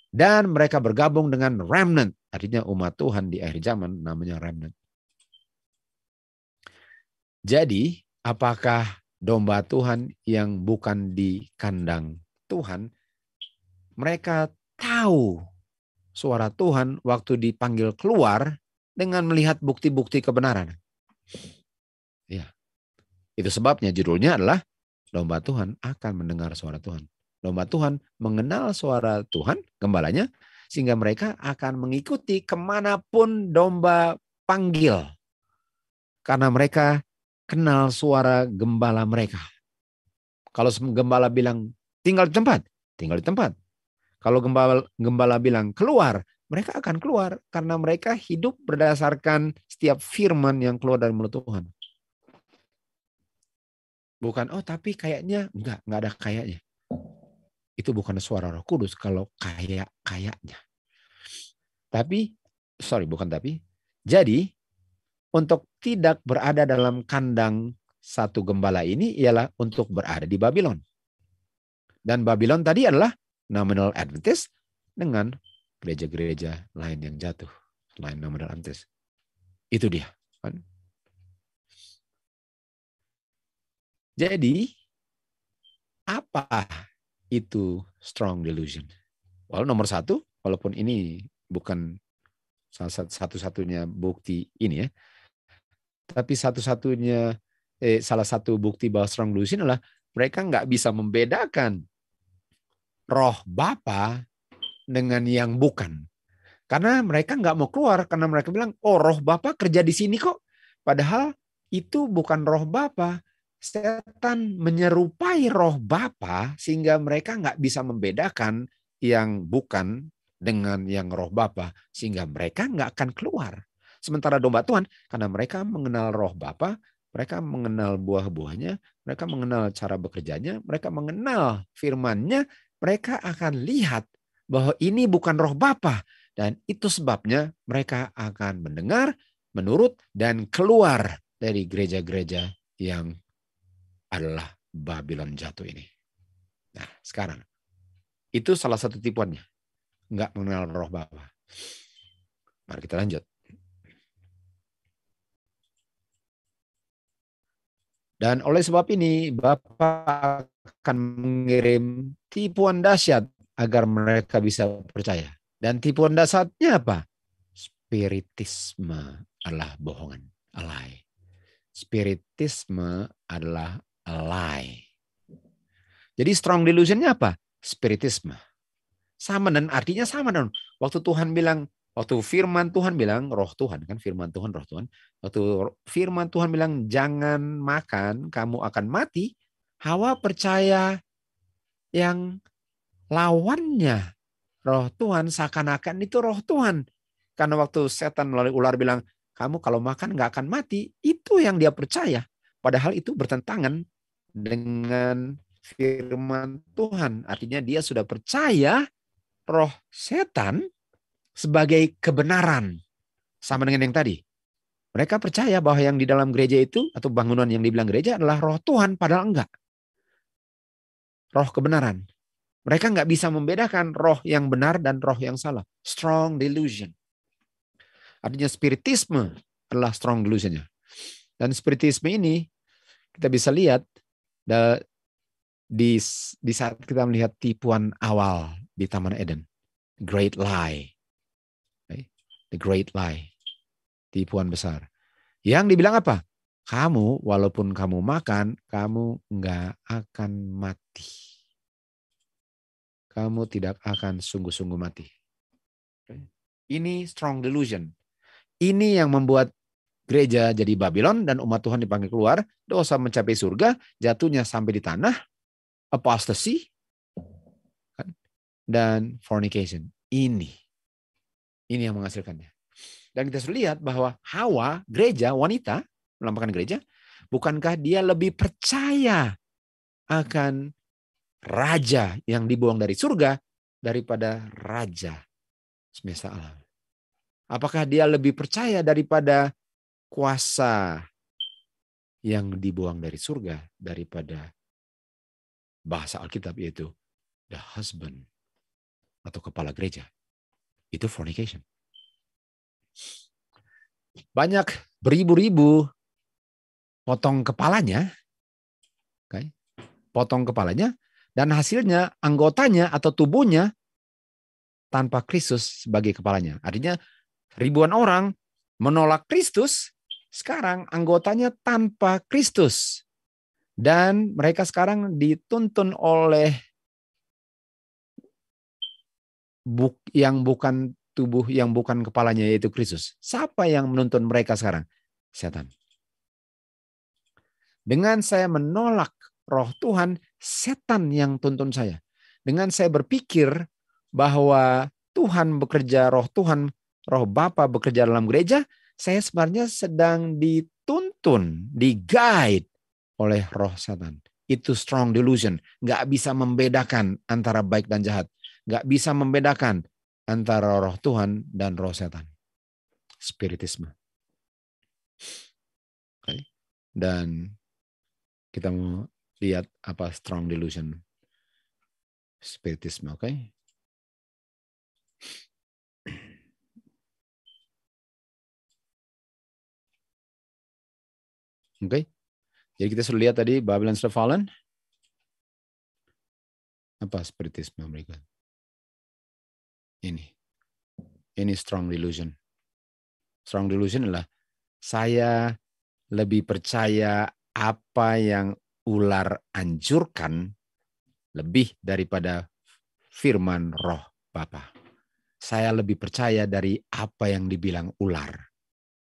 Dan mereka bergabung dengan remnant. Artinya umat Tuhan di akhir zaman namanya remnant. Jadi, apakah domba Tuhan yang bukan di kandang Tuhan, mereka tahu suara Tuhan waktu dipanggil keluar dengan melihat bukti-bukti kebenaran. Ya, itu sebabnya judulnya adalah domba Tuhan akan mendengar suara Tuhan. Domba Tuhan mengenal suara Tuhan, gembalanya, sehingga mereka akan mengikuti kemanapun domba panggil. Karena mereka kenal suara gembala mereka. Kalau gembala bilang tinggal di tempat, tinggal di tempat. Kalau gembala bilang keluar, mereka akan keluar karena mereka hidup berdasarkan setiap firman yang keluar dari mulut Tuhan. Bukan, oh tapi kayaknya, enggak ada kayaknya. Itu bukan suara Roh Kudus kalau kayaknya. Jadi, untuk tidak berada dalam kandang satu gembala ini ialah untuk berada di Babylon. Dan Babylon tadi adalah nominal Adventist dengan gereja-gereja lain yang jatuh selain nominal Adventist. Itu dia. Jadi, apa itu strong delusion? Well, nomor satu, walaupun ini bukan satu-satunya bukti ini ya, tapi salah satu bukti bahwa strong delusion adalah mereka nggak bisa membedakan roh Bapa dengan yang bukan. Karena mereka nggak mau keluar, karena mereka bilang, oh roh Bapa kerja di sini kok. Padahal itu bukan roh Bapa. Setan menyerupai roh Bapa sehingga mereka nggak bisa membedakan yang bukan dengan yang roh Bapa, sehingga mereka nggak akan keluar. Sementara domba Tuhan, karena mereka mengenal roh Bapa, mereka mengenal buah-buahnya, mereka mengenal cara bekerjanya, mereka mengenal firman-Nya, mereka akan lihat bahwa ini bukan roh Bapa, dan itu sebabnya mereka akan mendengar, menurut, dan keluar dari gereja-gereja yang adalah Babylon jatuh ini. Nah, sekarang itu salah satu tipuannya. Enggak mengenal roh Bapa. Mari kita lanjut. Dan oleh sebab ini, Bapa akan mengirim tipuan dahsyat agar mereka bisa percaya. Dan tipuan dahsyatnya apa? Spiritisme adalah bohongan, a lie. Spiritisme adalah a lie. Jadi strong delusionnya apa? Spiritisme. Sama, dan artinya sama dong. Waktu firman Tuhan bilang, roh Tuhan kan, firman Tuhan, roh Tuhan. Waktu firman Tuhan bilang, jangan makan, kamu akan mati. Hawa percaya yang lawannya roh Tuhan, seakan-akan itu roh Tuhan. Karena waktu setan melalui ular bilang, kamu kalau makan nggak akan mati, itu yang dia percaya. Padahal itu bertentangan dengan firman Tuhan. Artinya dia sudah percaya roh setan sebagai kebenaran. Sama dengan yang tadi. Mereka percaya bahwa yang di dalam gereja itu, atau bangunan yang dibilang gereja adalah roh Tuhan, padahal enggak. Roh kebenaran. Mereka nggak bisa membedakan roh yang benar dan roh yang salah. Strong delusion. Artinya spiritisme adalah strong delusionnya. Dan spiritisme ini kita bisa lihat di saat kita melihat tipuan awal di Taman Eden. Great lie. The great lie. Tipuan besar. Yang dibilang apa? Kamu, walaupun kamu makan, kamu nggak akan mati. Kamu tidak akan sungguh-sungguh mati. Ini strong delusion. Ini yang membuat gereja jadi Babylon dan umat Tuhan dipanggil keluar, dosa mencapai surga, jatuhnya sampai di tanah, apostasy, dan fornication. Ini yang menghasilkannya. Dan kita sudah lihat bahwa Hawa, gereja, wanita, melambangkan gereja, bukankah dia lebih percaya akan raja yang dibuang dari surga daripada raja semesta alam? Apakah dia lebih percaya daripada kuasa yang dibuang dari surga daripada bahasa Alkitab yaitu the husband atau kepala gereja? Itu fornication. Banyak beribu-ribu potong kepalanya, potong kepalanya, dan hasilnya anggotanya atau tubuhnya tanpa Kristus sebagai kepalanya. Artinya ribuan orang menolak Kristus, sekarang anggotanya tanpa Kristus. Dan mereka sekarang dituntun oleh yang bukan tubuh, yang bukan kepalanya, yaitu Kristus. Siapa yang menuntun mereka sekarang? Setan. Dengan saya menolak roh Tuhan, setan yang tuntun saya. Dengan saya berpikir bahwa Tuhan bekerja, roh Tuhan, roh Bapa bekerja dalam gereja, saya sebenarnya sedang dituntun, di-guide oleh roh setan. Itu strong delusion. Nggak bisa membedakan antara baik dan jahat. Nggak bisa membedakan antara roh Tuhan dan roh setan. Spiritisme. Okay. Dan kita mau lihat apa strong delusion. Spiritisme, oke? Oke. Jadi kita sudah lihat tadi Babylon's the Fallen. Apa spiritisme mereka? Ini strong delusion. Strong delusion adalah saya lebih percaya apa yang ular anjurkan lebih daripada firman roh Bapa. Saya lebih percaya dari apa yang dibilang ular.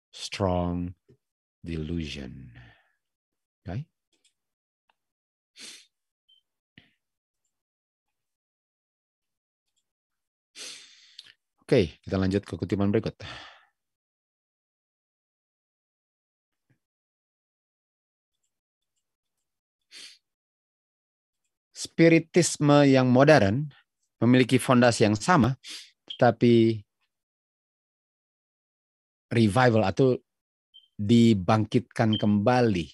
Strong delusion. Okay? Oke, kita lanjut ke kutipan berikut. Spiritisme yang modern memiliki fondasi yang sama, tetapi revival atau dibangkitkan kembali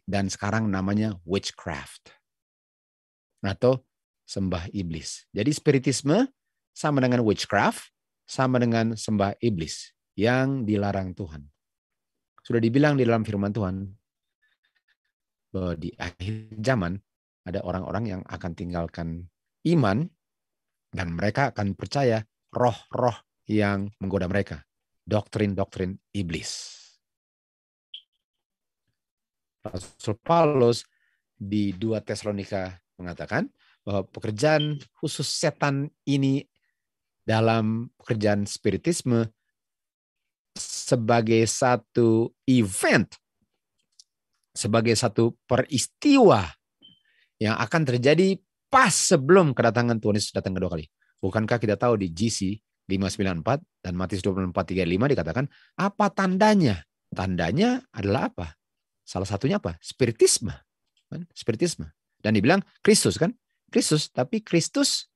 dan sekarang namanya witchcraft atau sembah iblis. Jadi spiritisme sama dengan witchcraft, sama dengan sembah iblis yang dilarang Tuhan. Sudah dibilang di dalam firman Tuhan bahwa di akhir zaman ada orang-orang yang akan tinggalkan iman dan mereka akan percaya roh-roh yang menggoda mereka. Doktrin-doktrin iblis. Rasul Paulus di 2 Tesalonika mengatakan bahwa pekerjaan khusus setan ini dalam pekerjaan spiritisme sebagai satu event, sebagai satu peristiwa yang akan terjadi pas sebelum kedatangan Tuhan Yesus datang kedua kali. Bukankah kita tahu di GC 594 dan Matius 24:35 dikatakan apa tandanya? Tandanya adalah apa? Salah satunya apa? Spiritisme. Spiritisme. Dan dibilang Kristus kan? Kristus, tapi Kristus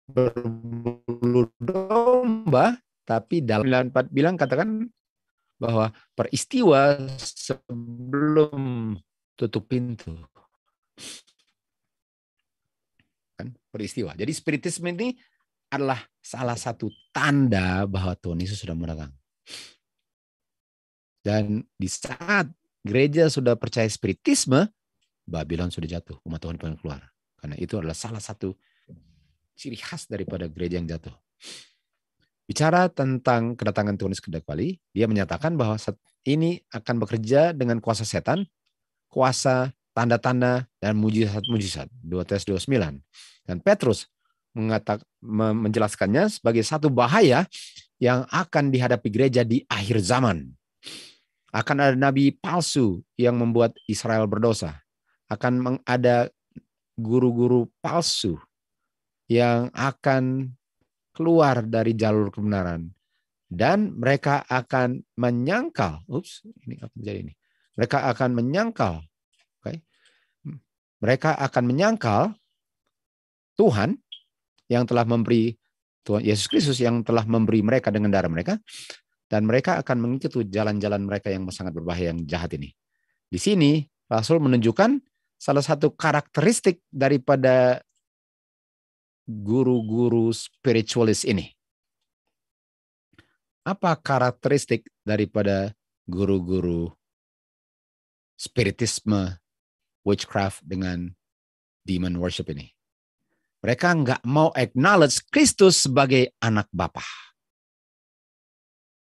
berbulu domba, tapi dalam 94 bilang katakan bahwa peristiwa sebelum tutup pintu. Kan? Peristiwa. Jadi spiritisme ini adalah salah satu tanda bahwa Tuhan Yesus sudah datang. Dan di saat gereja sudah percaya spiritisme, Babylon sudah jatuh, umat Tuhan pengen keluar. Karena itu adalah salah satu ciri khas daripada gereja yang jatuh. Bicara tentang kedatangan Tuhan Yesus kedua kali, dia menyatakan bahwa ini akan bekerja dengan kuasa setan, kuasa, tanda-tanda, dan mujizat-mujizat. 2 Tesalonika 2:9. Dan Petrus menjelaskannya sebagai satu bahaya yang akan dihadapi gereja di akhir zaman. Akan ada nabi palsu yang membuat Israel berdosa. akan ada guru-guru palsu yang akan keluar dari jalur kebenaran. Dan mereka akan menyangkal, ini apa menjadi ini? Mereka akan menyangkal, mereka akan menyangkal Tuhan yang telah memberi, Tuhan Yesus Kristus yang telah memberi mereka dengan darah mereka, dan mereka akan mengikuti jalan-jalan mereka yang sangat berbahaya, yang jahat ini. Di sini Rasul menunjukkan salah satu karakteristik daripada guru-guru spiritualis ini. Apa karakteristik daripada guru-guru spiritisme, witchcraft dengan demon worship ini? Mereka nggak mau acknowledge Kristus sebagai anak Bapa.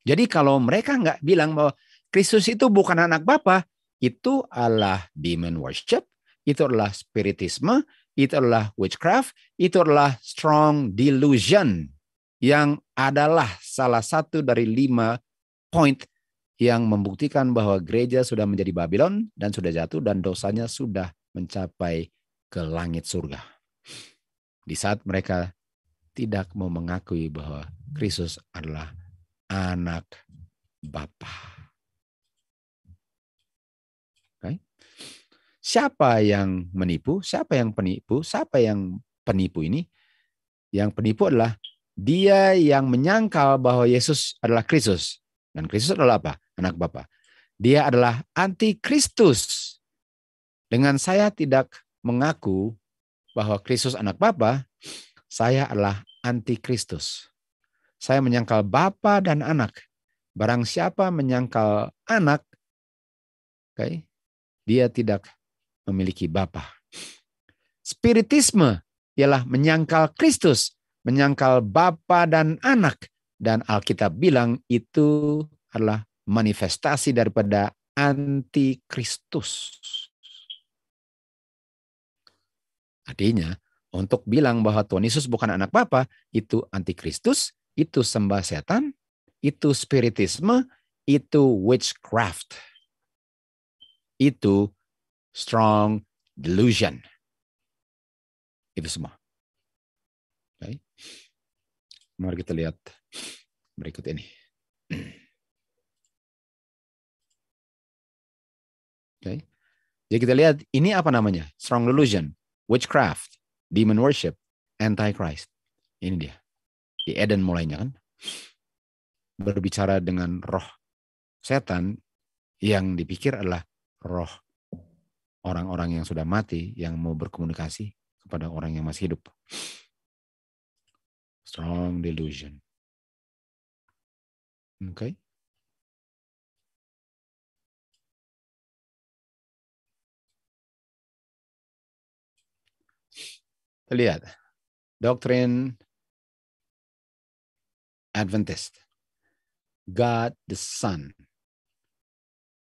Jadi kalau mereka nggak bilang bahwa Kristus itu bukan anak Bapa, itu adalah demon worship, itu adalah spiritisme, itu adalah witchcraft, itu adalah strong delusion, yang adalah salah satu dari 5 poin yang membuktikan bahwa gereja sudah menjadi Babylon dan sudah jatuh dan dosanya sudah mencapai ke langit surga. Di saat mereka tidak mau mengakui bahwa Kristus adalah anak Bapa. Okay? Siapa yang menipu? Siapa yang penipu? Siapa yang penipu ini? Yang penipu adalah dia yang menyangkal bahwa Yesus adalah Kristus. Dan Kristus adalah apa? Anak Bapa. Dia adalah antikristus. Dengan saya tidak mengaku bahwa Kristus anak Bapa, saya adalah antikristus. Saya menyangkal Bapa dan anak. Barang siapa menyangkal anak, dia tidak memiliki Bapa. Spiritisme ialah menyangkal Kristus, menyangkal Bapa dan anak. Dan Alkitab bilang itu adalah manifestasi daripada antikristus. Artinya, untuk bilang bahwa Tuhan Yesus bukan anak Bapa, itu antikristus, itu sembah setan, itu spiritisme, itu witchcraft. Itu strong delusion. Itu semua. Okay. Mari kita lihat berikut ini. Okay. Jadi kita lihat ini apa namanya? Strong delusion, witchcraft, demon worship, antichrist. Ini dia. Di Eden mulainya kan. Berbicara dengan roh setan yang dipikir adalah roh orang-orang yang sudah mati yang mau berkomunikasi kepada orang yang masih hidup. Strong delusion. Okay. Kita lihat. Doktrin Adventist. God the Son.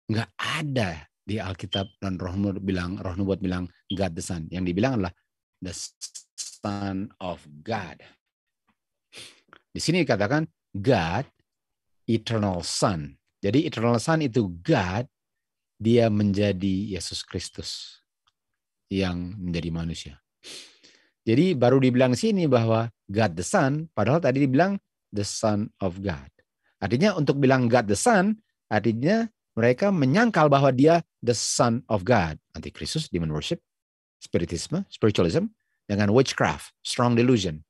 Nggak ada di Alkitab dan Roh Nubuat bilang God the Son. Yang dibilang adalah the Son of God. Di sini dikatakan God, eternal Son. Jadi eternal Son itu God, dia menjadi Yesus Kristus yang menjadi manusia. Jadi baru dibilang sini bahwa God the Son, padahal tadi dibilang the Son of God. Artinya untuk bilang God the Son, artinya mereka menyangkal bahwa dia the Son of God. Antikristus, demon worship, spiritisme, spiritualism, dengan witchcraft, strong delusion.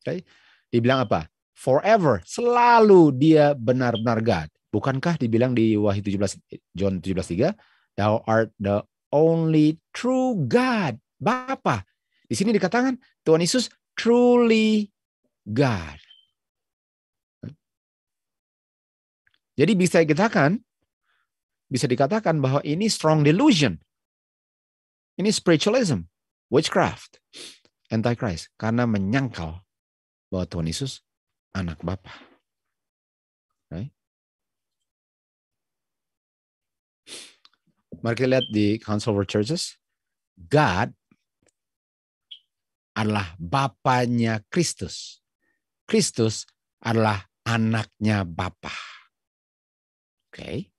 Okay? Dibilang apa? Forever, selalu dia benar-benar God. Bukankah dibilang di Wahyu 17, John 17:3, Thou art the only true God, Bapa. Di sini dikatakan Tuhan Yesus truly God. Jadi bisa dikatakan bahwa ini strong delusion. Ini spiritualism, witchcraft, antichrist. Karena menyangkal bahwa Tuhan Yesus anak Bapa. Okay. Mari kita lihat di Council of Churches. God adalah Bapanya Kristus. Kristus adalah anaknya Bapa. Oke.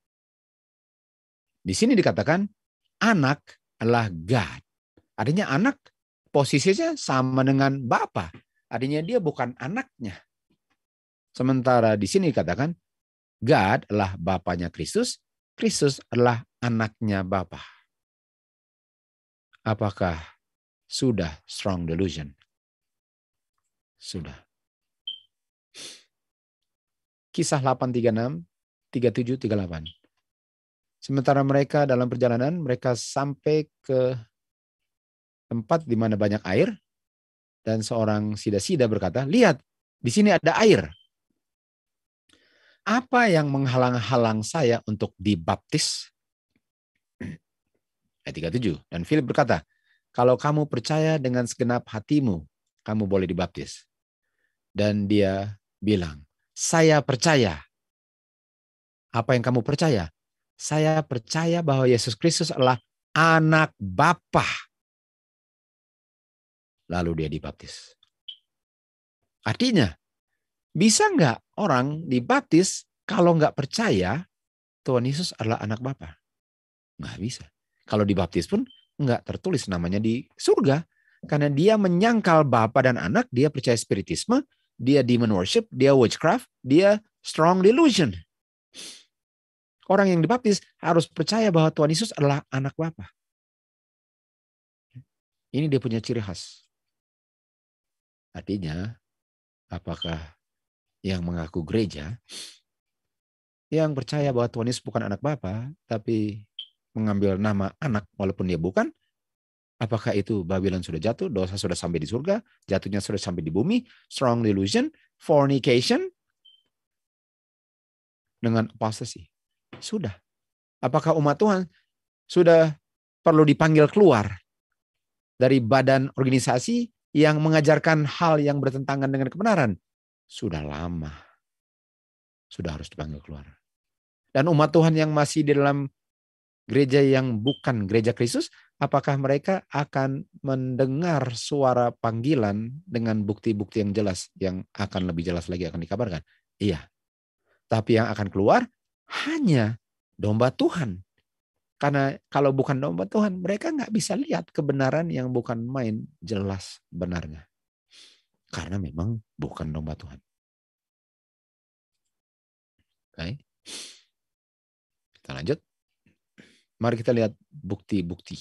Di sini dikatakan anak adalah God. Artinya anak posisinya sama dengan Bapa. Artinya dia bukan anaknya. Sementara di sini dikatakan God adalah Bapanya Kristus, Kristus adalah anaknya Bapa. Apakah sudah strong delusion? Sudah. Kisah 8:36, 37, 38. Sementara mereka dalam perjalanan, mereka sampai ke tempat di mana banyak air, dan seorang sida-sida berkata, lihat, di sini ada air. Apa yang menghalang-halang saya untuk dibaptis? Ayat 37. Dan Philip berkata, kalau kamu percaya dengan segenap hatimu, kamu boleh dibaptis. Dan dia bilang, saya percaya. Apa yang kamu percaya? Saya percaya bahwa Yesus Kristus adalah anak Bapa. Lalu dia dibaptis. Artinya, bisa nggak orang dibaptis kalau nggak percaya Tuhan Yesus adalah anak Bapa? Nggak bisa. Kalau dibaptis pun nggak tertulis namanya di surga. Karena dia menyangkal Bapa dan anak, dia percaya spiritisme, dia demon worship, dia witchcraft, dia strong delusion. Orang yang dibaptis harus percaya bahwa Tuhan Yesus adalah anak Bapa. Ini dia punya ciri khas. Artinya, apakah yang mengaku gereja, yang percaya bahwa Tuhan Yesus bukan anak Bapa, tapi mengambil nama anak walaupun dia bukan, apakah itu Babylon sudah jatuh, dosa sudah sampai di surga, jatuhnya sudah sampai di bumi, strong delusion, fornication, dengan apostasy? Sudah. Apakah umat Tuhan sudah perlu dipanggil keluar dari badan organisasi yang mengajarkan hal yang bertentangan dengan kebenaran? Sudah lama. Sudah harus dipanggil keluar. Dan umat Tuhan yang masih di dalam gereja yang bukan gereja Kristus, apakah mereka akan mendengar suara panggilan dengan bukti-bukti yang jelas, yang akan lebih jelas lagi akan dikabarkan? Iya. Tapi yang akan keluar hanya domba Tuhan. Karena kalau bukan domba Tuhan, mereka nggak bisa lihat kebenaran yang bukan main jelas benarnya. Karena memang bukan domba Tuhan. Oke. Kita lanjut. Mari kita lihat bukti-bukti.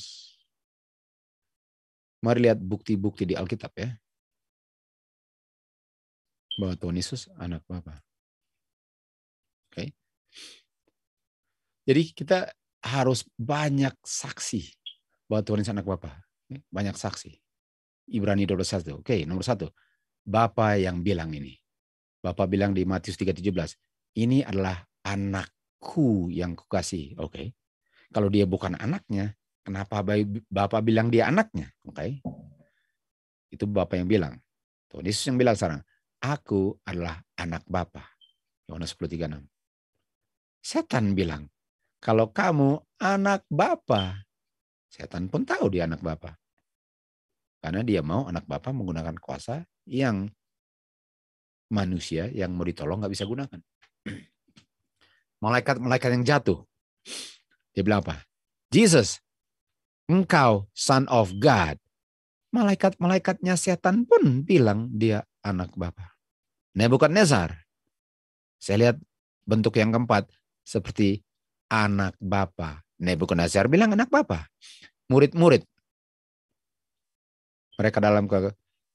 Mari lihat bukti-bukti di Alkitab ya. Bahwa Tuhan Yesus anak Bapa. Oke. Jadi kita harus banyak saksi bahwa Tuhan Yesus anak Bapa. Banyak saksi. Ibrani 12:1. Oke, nomor 1. Bapa yang bilang ini. Bapa bilang di Matius 3:17. Ini adalah anakku yang kukasihi. Oke. Kalau dia bukan anaknya, kenapa Bapa bilang dia anaknya? Oke. Itu Bapa yang bilang. Tuhan Yesus yang bilang sekarang, aku adalah anak Bapa. Yohanes 10:36. Setan bilang, kalau kamu anak Bapa, setan pun tahu dia anak Bapa. Karena dia mau anak Bapa menggunakan kuasa yang manusia yang mau ditolong nggak bisa gunakan. Malaikat-malaikat yang jatuh. Dia bilang apa? Jesus, engkau son of God. Malaikat-malaikatnya setan pun bilang dia anak Bapa. Nebukadnezar. Saya lihat bentuk yang keempat seperti anak Bapa. Nebukadnezar bilang anak Bapa. Murid-murid. Mereka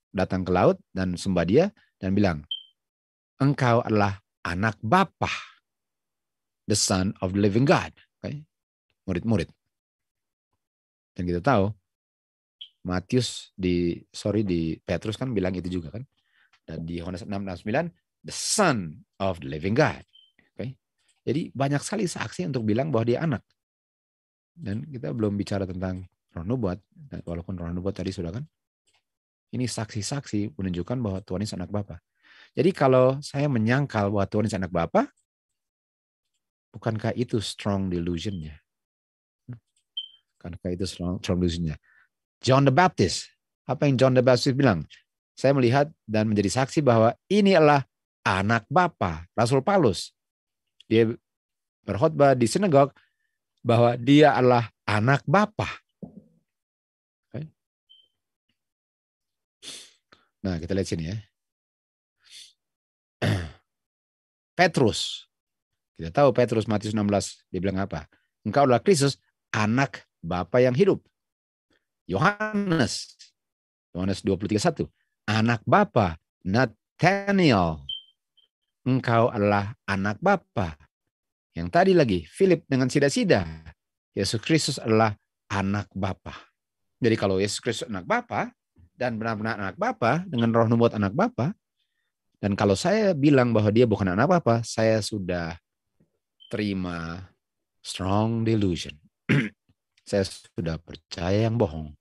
datang ke laut dan sembah dia dan bilang, engkau adalah anak Bapa. The son of the living God. Okay? Murid-murid. Dan kita tahu, di Petrus kan bilang itu juga kan. Dan di Yohanes 6:9, the son of the living God. Okay? Jadi banyak sekali saksi untuk bilang bahwa dia anak. Dan kita belum bicara tentang roh nubuat, walaupun roh nubuat tadi sudah kan. Ini saksi-saksi menunjukkan bahwa Tuhan Yesus anak Bapa. Jadi kalau saya menyangkal bahwa Tuhan Yesus anak Bapa, bukankah itu strong delusion-nya? Bukankah itu strong delusion-nya? John the Baptist. Apa yang John the Baptist bilang? Saya melihat dan menjadi saksi bahwa ini adalah anak Bapa. Rasul Paulus. Dia berkhotbah di sinagog bahwa dia adalah anak Bapa. Nah, kita lihat sini ya. Petrus. Kita tahu Petrus Matius 16 dia bilang apa? Engkau adalah Kristus, anak Bapa yang hidup. Yohanes 23:1. Anak Bapa, Nathaniel. Engkau adalah anak Bapa. Yang tadi lagi, Philip dengan sida-sida. Yesus Kristus adalah anak Bapa. Jadi kalau Yesus Kristus anak Bapa, dan benar-benar anak Bapa, dengan roh nubuat anak Bapa, dan kalau saya bilang bahwa dia bukan anak Bapa, saya sudah terima strong delusion. Saya sudah percaya yang bohong.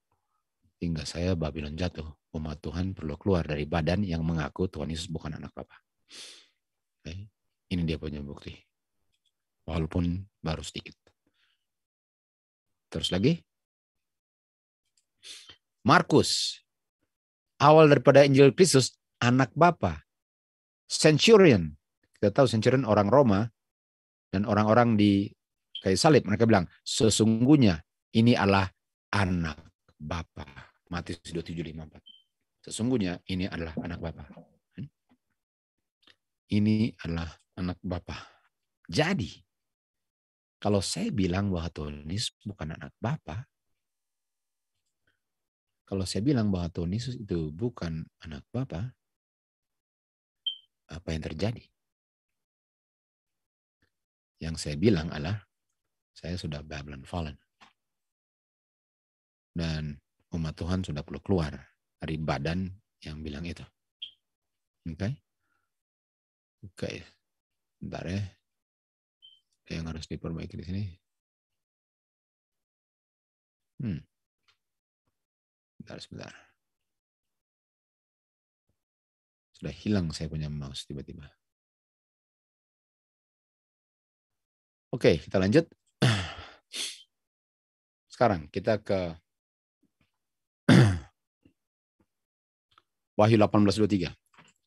Hingga saya Babylon jatuh. Umat Tuhan perlu keluar dari badan yang mengaku Tuhan Yesus bukan anak Bapa. Okay. Ini dia punya bukti. Walaupun baru sedikit. Terus lagi. Markus. Awal daripada Injil Kristus, anak Bapa. Centurion. Kita tahu centurion orang Roma. Dan orang-orang di kayu salib. Mereka bilang, sesungguhnya ini adalah anak Bapa. Matius 27:54. Sesungguhnya ini adalah anak Bapa. Ini adalah anak Bapa. Jadi, kalau saya bilang bahwa Tuhan Yesus bukan anak Bapa, kalau saya bilang bahwa Tuhan Yesus itu bukan anak Bapa, apa yang terjadi? Yang saya bilang adalah, saya sudah Babylon fallen. Dan umat Tuhan sudah perlu keluar dari badan yang bilang itu. Oke? Oke. Bentar ya. Yang harus diperbaiki di sini. Sebentar. Sudah hilang saya punya mouse tiba-tiba. Oke, kita lanjut. Sekarang kita ke Wahyu 18:23.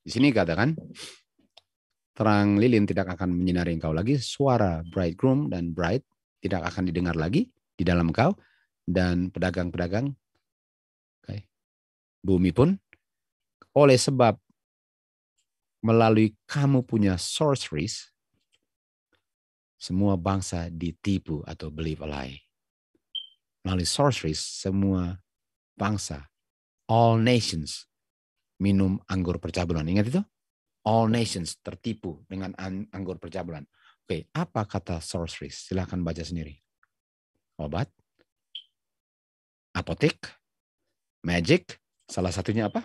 Di sini katakan, terang lilin tidak akan menyinari engkau lagi, suara bridegroom dan bride tidak akan didengar lagi di dalam engkau, dan pedagang-pedagang bumi pun, oleh sebab melalui kamu punya sorceries, semua bangsa ditipu atau believe a lie. Melalui sorceries, semua bangsa, all nations, minum anggur percabulan. Ingat itu? All nations tertipu dengan anggur percabulan. Oke, apa kata sorceries? Silahkan baca sendiri. Obat, apotek, magic, salah satunya apa?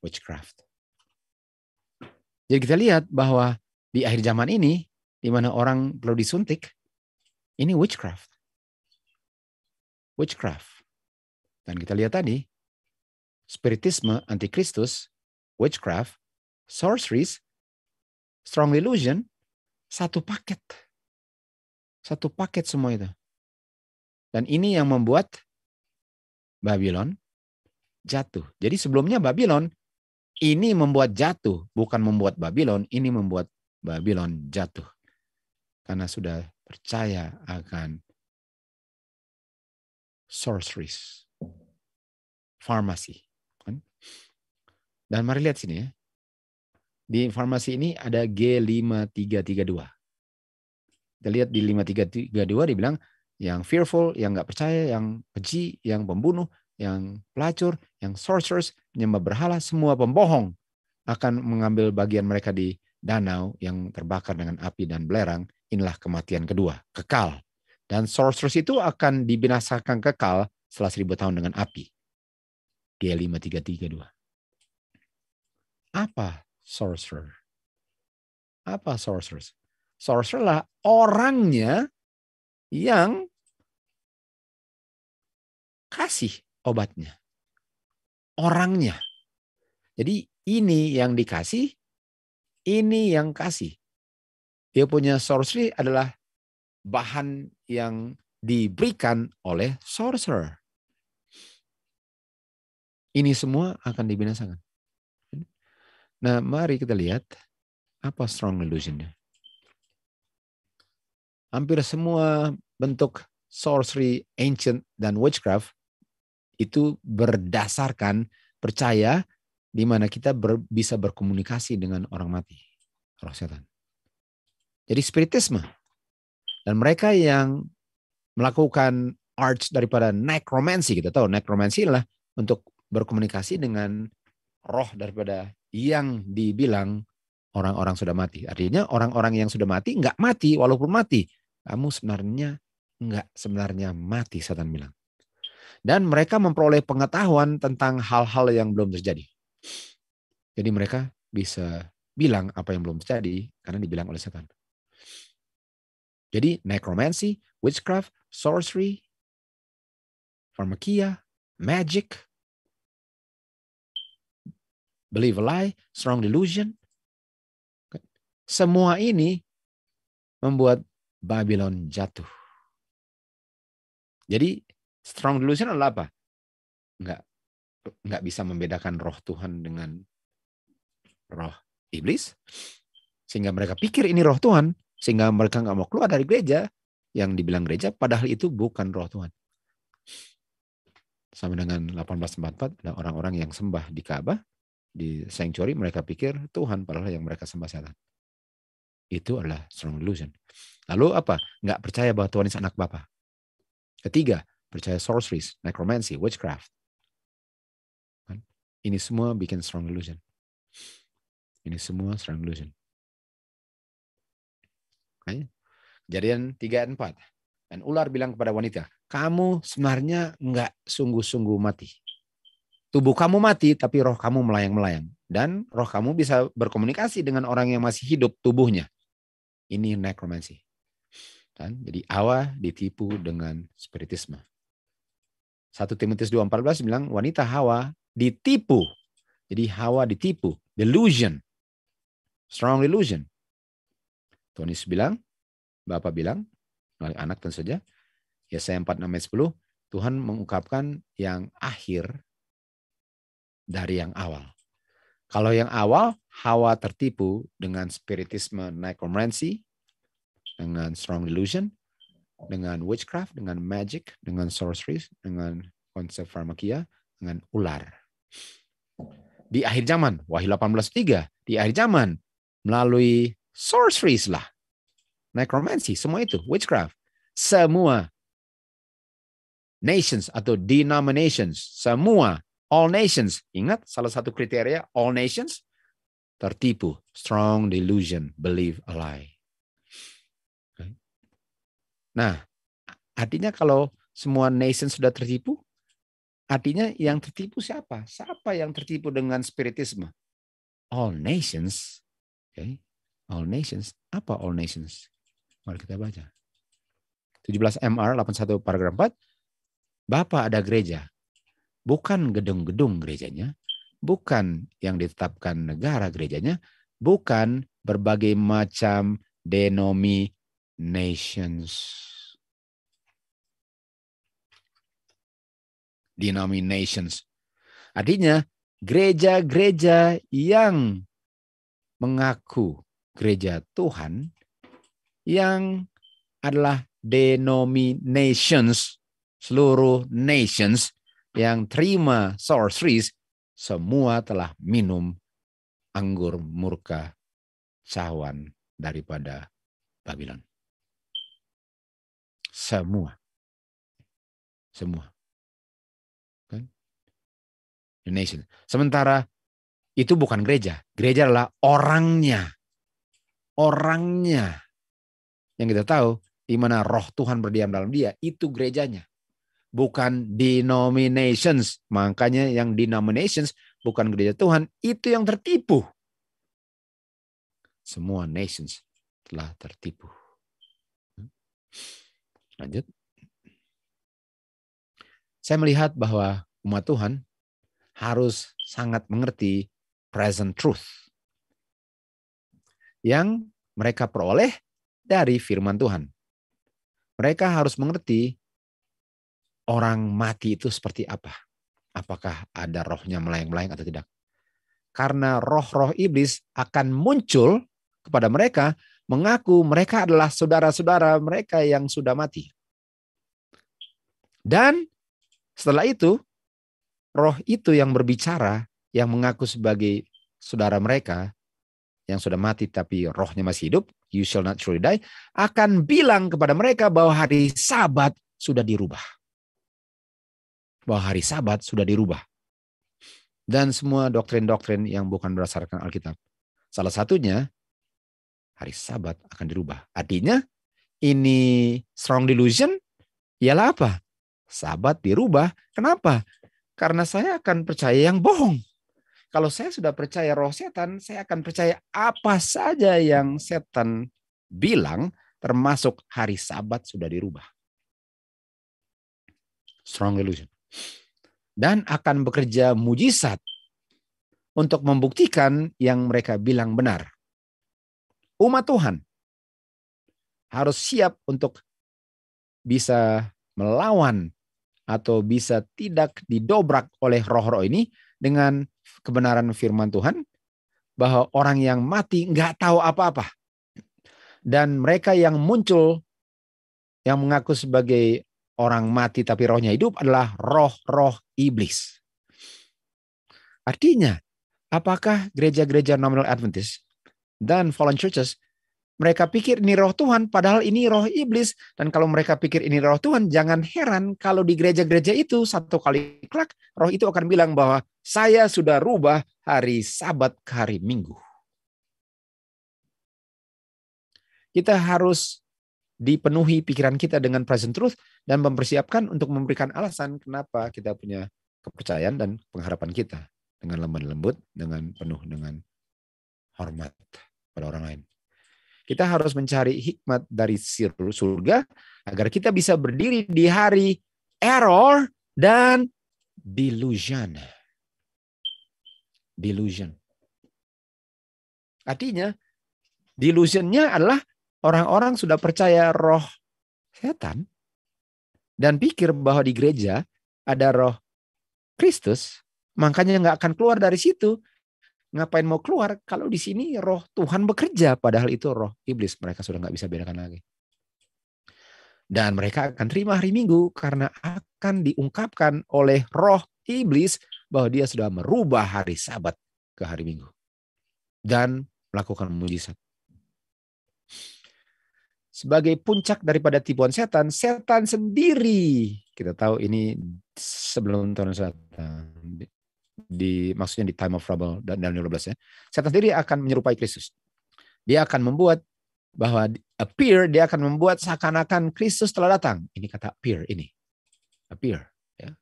Witchcraft. Jadi kita lihat bahwa di akhir zaman ini, di mana orang perlu disuntik, ini witchcraft. Witchcraft. Dan kita lihat tadi, spiritisme, antikristus, witchcraft, sorceries, strong delusion, satu paket. Satu paket semua itu. Dan ini yang membuat Babylon jatuh. Jadi sebelumnya Babylon ini membuat jatuh, bukan membuat Babylon, ini membuat Babylon jatuh. Karena sudah percaya akan sorceries, farmasi. Dan mari lihat sini ya. Di farmasi ini ada G5332. Kita lihat di 5332 dibilang yang fearful, yang nggak percaya, yang keji, yang pembunuh, yang pelacur, yang sorcerers, penyembah berhala, semua pembohong akan mengambil bagian mereka di danau yang terbakar dengan api dan belerang. Inilah kematian kedua, kekal. Dan sorcerers itu akan dibinasakan kekal setelah 1000 tahun dengan api. G5332. Apa sorcerer? Apa sorcerers? Sorcerer lah orangnya yang kasih obatnya. Orangnya. Jadi ini yang dikasih, ini yang kasih. Dia punya sorcery adalah bahan yang diberikan oleh sorcerer. Ini semua akan dibinasakan. Nah, mari kita lihat apa strong delusion-nya. Hampir semua bentuk sorcery, ancient, dan witchcraft Itu berdasarkan percaya di mana kita bisa berkomunikasi dengan orang mati, roh setan. Jadi spiritisme. Dan mereka yang melakukan arts daripada necromancy, kita tahu necromancy adalah untuk berkomunikasi dengan roh daripada yang dibilang orang-orang sudah mati. Artinya orang-orang yang sudah mati nggak mati, walaupun mati. Kamu sebenarnya nggak sebenarnya mati, setan bilang. Dan mereka memperoleh pengetahuan tentang hal-hal yang belum terjadi. Jadi mereka bisa bilang apa yang belum terjadi karena dibilang oleh setan. Jadi necromancy, witchcraft, sorcery, pharmakia, magic, believe a lie, strong delusion. Semua ini membuat Babylon jatuh. Jadi strong delusion adalah apa? Nggak bisa membedakan roh Tuhan dengan roh iblis. Sehingga mereka pikir ini roh Tuhan. Sehingga mereka nggak mau keluar dari gereja. Yang dibilang gereja, padahal itu bukan roh Tuhan. Sama dengan 1844, ada orang-orang yang sembah di Ka'bah, di sanctuary, mereka pikir Tuhan, padahal yang mereka sembah setan. Itu adalah strong delusion. Lalu apa? Nggak percaya bahwa Tuhan itu anak Bapa. Ketiga, percaya sorceries, necromancy, witchcraft. Ini semua bikin strong delusion. Ini semua strong delusion. Okay. Kejadian 3 dan 4. Dan ular bilang kepada wanita, kamu sebenarnya nggak sungguh-sungguh mati. Tubuh kamu mati, tapi roh kamu melayang-melayang. Dan roh kamu bisa berkomunikasi dengan orang yang masih hidup tubuhnya. Ini necromancy. Dan jadi Hawa ditipu dengan spiritisme. 1 Timotius 2:14 bilang wanita Hawa ditipu. Jadi Hawa ditipu. Delusion. Strong delusion. Tuhan Yesus bilang, Bapa bilang, melalui anak tentu saja, Yesaya 46:10, Tuhan mengungkapkan yang akhir dari yang awal. Kalau yang awal, Hawa tertipu dengan spiritisme necromancy, dengan strong delusion, dengan witchcraft, dengan magic, dengan sorcery, dengan konsep farmakia, dengan ular. Di akhir zaman, Wahyu 18:3, di akhir zaman, melalui sorceries lah, necromancy, semua itu, witchcraft, semua nations atau denominations, semua, all nations, ingat salah satu kriteria all nations, tertipu, strong delusion, believe a lie. Okay. Nah, artinya kalau semua nation sudah tertipu, artinya yang tertipu siapa? Siapa yang tertipu dengan spiritisme? All nations. Okay. All nations. Apa all nations? Mari kita baca. 17 MR 81 paragraf 4. Bapak ada gereja. Bukan gedung-gedung gerejanya. Bukan yang ditetapkan negara gerejanya. Bukan berbagai macam denominations. Denominations. Artinya gereja-gereja yang mengaku gereja Tuhan yang adalah denominations, seluruh nations yang terima sorceries, semua telah minum anggur murka cawan daripada Babylon. Semua. The nation. Sementara itu bukan gereja. Gereja adalah orangnya. Orangnya. Yang kita tahu, di mana roh Tuhan berdiam dalam dia, itu gerejanya. Bukan denominations. Makanya yang denominations bukan gereja Tuhan, itu yang tertipu. Semua nations telah tertipu. Lanjut. Saya melihat bahwa umat Tuhan harus sangat mengerti present truth yang mereka peroleh dari firman Tuhan. Mereka harus mengerti orang mati itu seperti apa. Apakah ada rohnya melayang-melayang atau tidak. Karena roh-roh iblis akan muncul kepada mereka, mengaku mereka adalah saudara-saudara mereka yang sudah mati. Dan setelah itu, roh itu yang berbicara, yang mengaku sebagai saudara mereka, yang sudah mati tapi rohnya masih hidup, you shall not surely die, akan bilang kepada mereka bahwa hari Sabat sudah dirubah. Bahwa hari Sabat sudah dirubah. Dan semua doktrin-doktrin yang bukan berdasarkan Alkitab. Salah satunya, hari Sabat akan dirubah. Artinya, ini strong delusion, ialah apa? Sabat dirubah. Kenapa? Karena saya akan percaya yang bohong. Kalau saya sudah percaya roh setan, saya akan percaya apa saja yang setan bilang, termasuk hari Sabat sudah dirubah. Strong delusion. Dan akan bekerja mujizat untuk membuktikan yang mereka bilang benar. Umat Tuhan harus siap untuk bisa melawan atau bisa tidak didobrak oleh roh-roh ini dengan kebenaran firman Tuhan, bahwa orang yang mati nggak tahu apa-apa. Dan mereka yang muncul yang mengaku sebagai orang mati tapi rohnya hidup adalah roh-roh iblis. Artinya, apakah gereja-gereja nominal Adventist dan fallen churches, mereka pikir ini roh Tuhan, padahal ini roh iblis. Dan kalau mereka pikir ini roh Tuhan, jangan heran kalau di gereja-gereja itu satu kali klak, roh itu akan bilang bahwa saya sudah rubah hari Sabat ke hari Minggu. Kita harus dipenuhi pikiran kita dengan present truth dan mempersiapkan untuk memberikan alasan kenapa kita punya kepercayaan dan pengharapan kita dengan lemah lembut, dengan penuh dengan hormat pada orang lain. Kita harus mencari hikmat dari surga agar kita bisa berdiri di hari error dan delusion. Delusion. Artinya, delusionnya adalah orang-orang sudah percaya roh setan dan pikir bahwa di gereja ada roh Kristus, makanya nggak akan keluar dari situ. Ngapain mau keluar kalau di sini roh Tuhan bekerja, padahal itu roh iblis. Mereka sudah nggak bisa bedakan lagi. Dan mereka akan terima hari Minggu karena akan diungkapkan oleh roh iblis bahwa dia sudah merubah hari Sabat ke hari Minggu dan melakukan mujizat. Sebagai puncak daripada tipuan setan, setan sendiri, kita tahu ini sebelum Tuhan datang, maksudnya di time of trouble dan Daniel 12 ya, setan sendiri akan menyerupai Kristus. Dia akan membuat bahwa appear, dia akan membuat seakan-akan Kristus telah datang. Ini kata appear ini. Appear. Ya.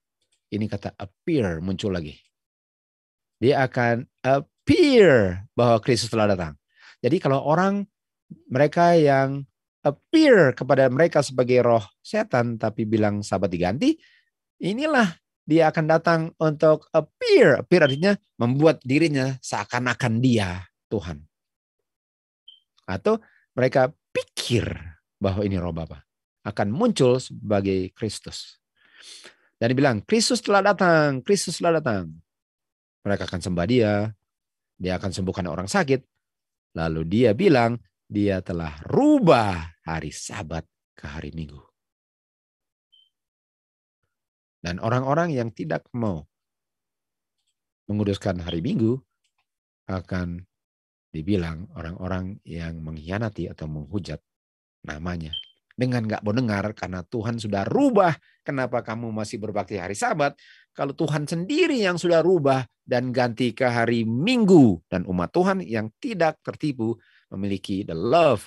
Ini kata appear muncul lagi. Dia akan appear bahwa Kristus telah datang. Jadi kalau orang, mereka yang appear kepada mereka sebagai roh setan tapi bilang Sabat diganti, inilah dia akan datang untuk appear. Appear artinya membuat dirinya seakan-akan dia Tuhan. Atau mereka pikir bahwa ini roh Bapa akan muncul sebagai Kristus. Dan dibilang, Kristus telah datang, Kristus telah datang. Mereka akan sembah dia akan sembuhkan orang sakit. Lalu dia bilang, dia telah rubah hari Sabat ke hari Minggu. Dan orang-orang yang tidak mau menguduskan hari Minggu akan dibilang orang-orang yang mengkhianati atau menghujat namanya. Dengan gak mau dengar karena Tuhan sudah rubah. Kenapa kamu masih berbakti hari Sabat? Kalau Tuhan sendiri yang sudah rubah dan ganti ke hari Minggu. Dan umat Tuhan yang tidak tertipu memiliki the love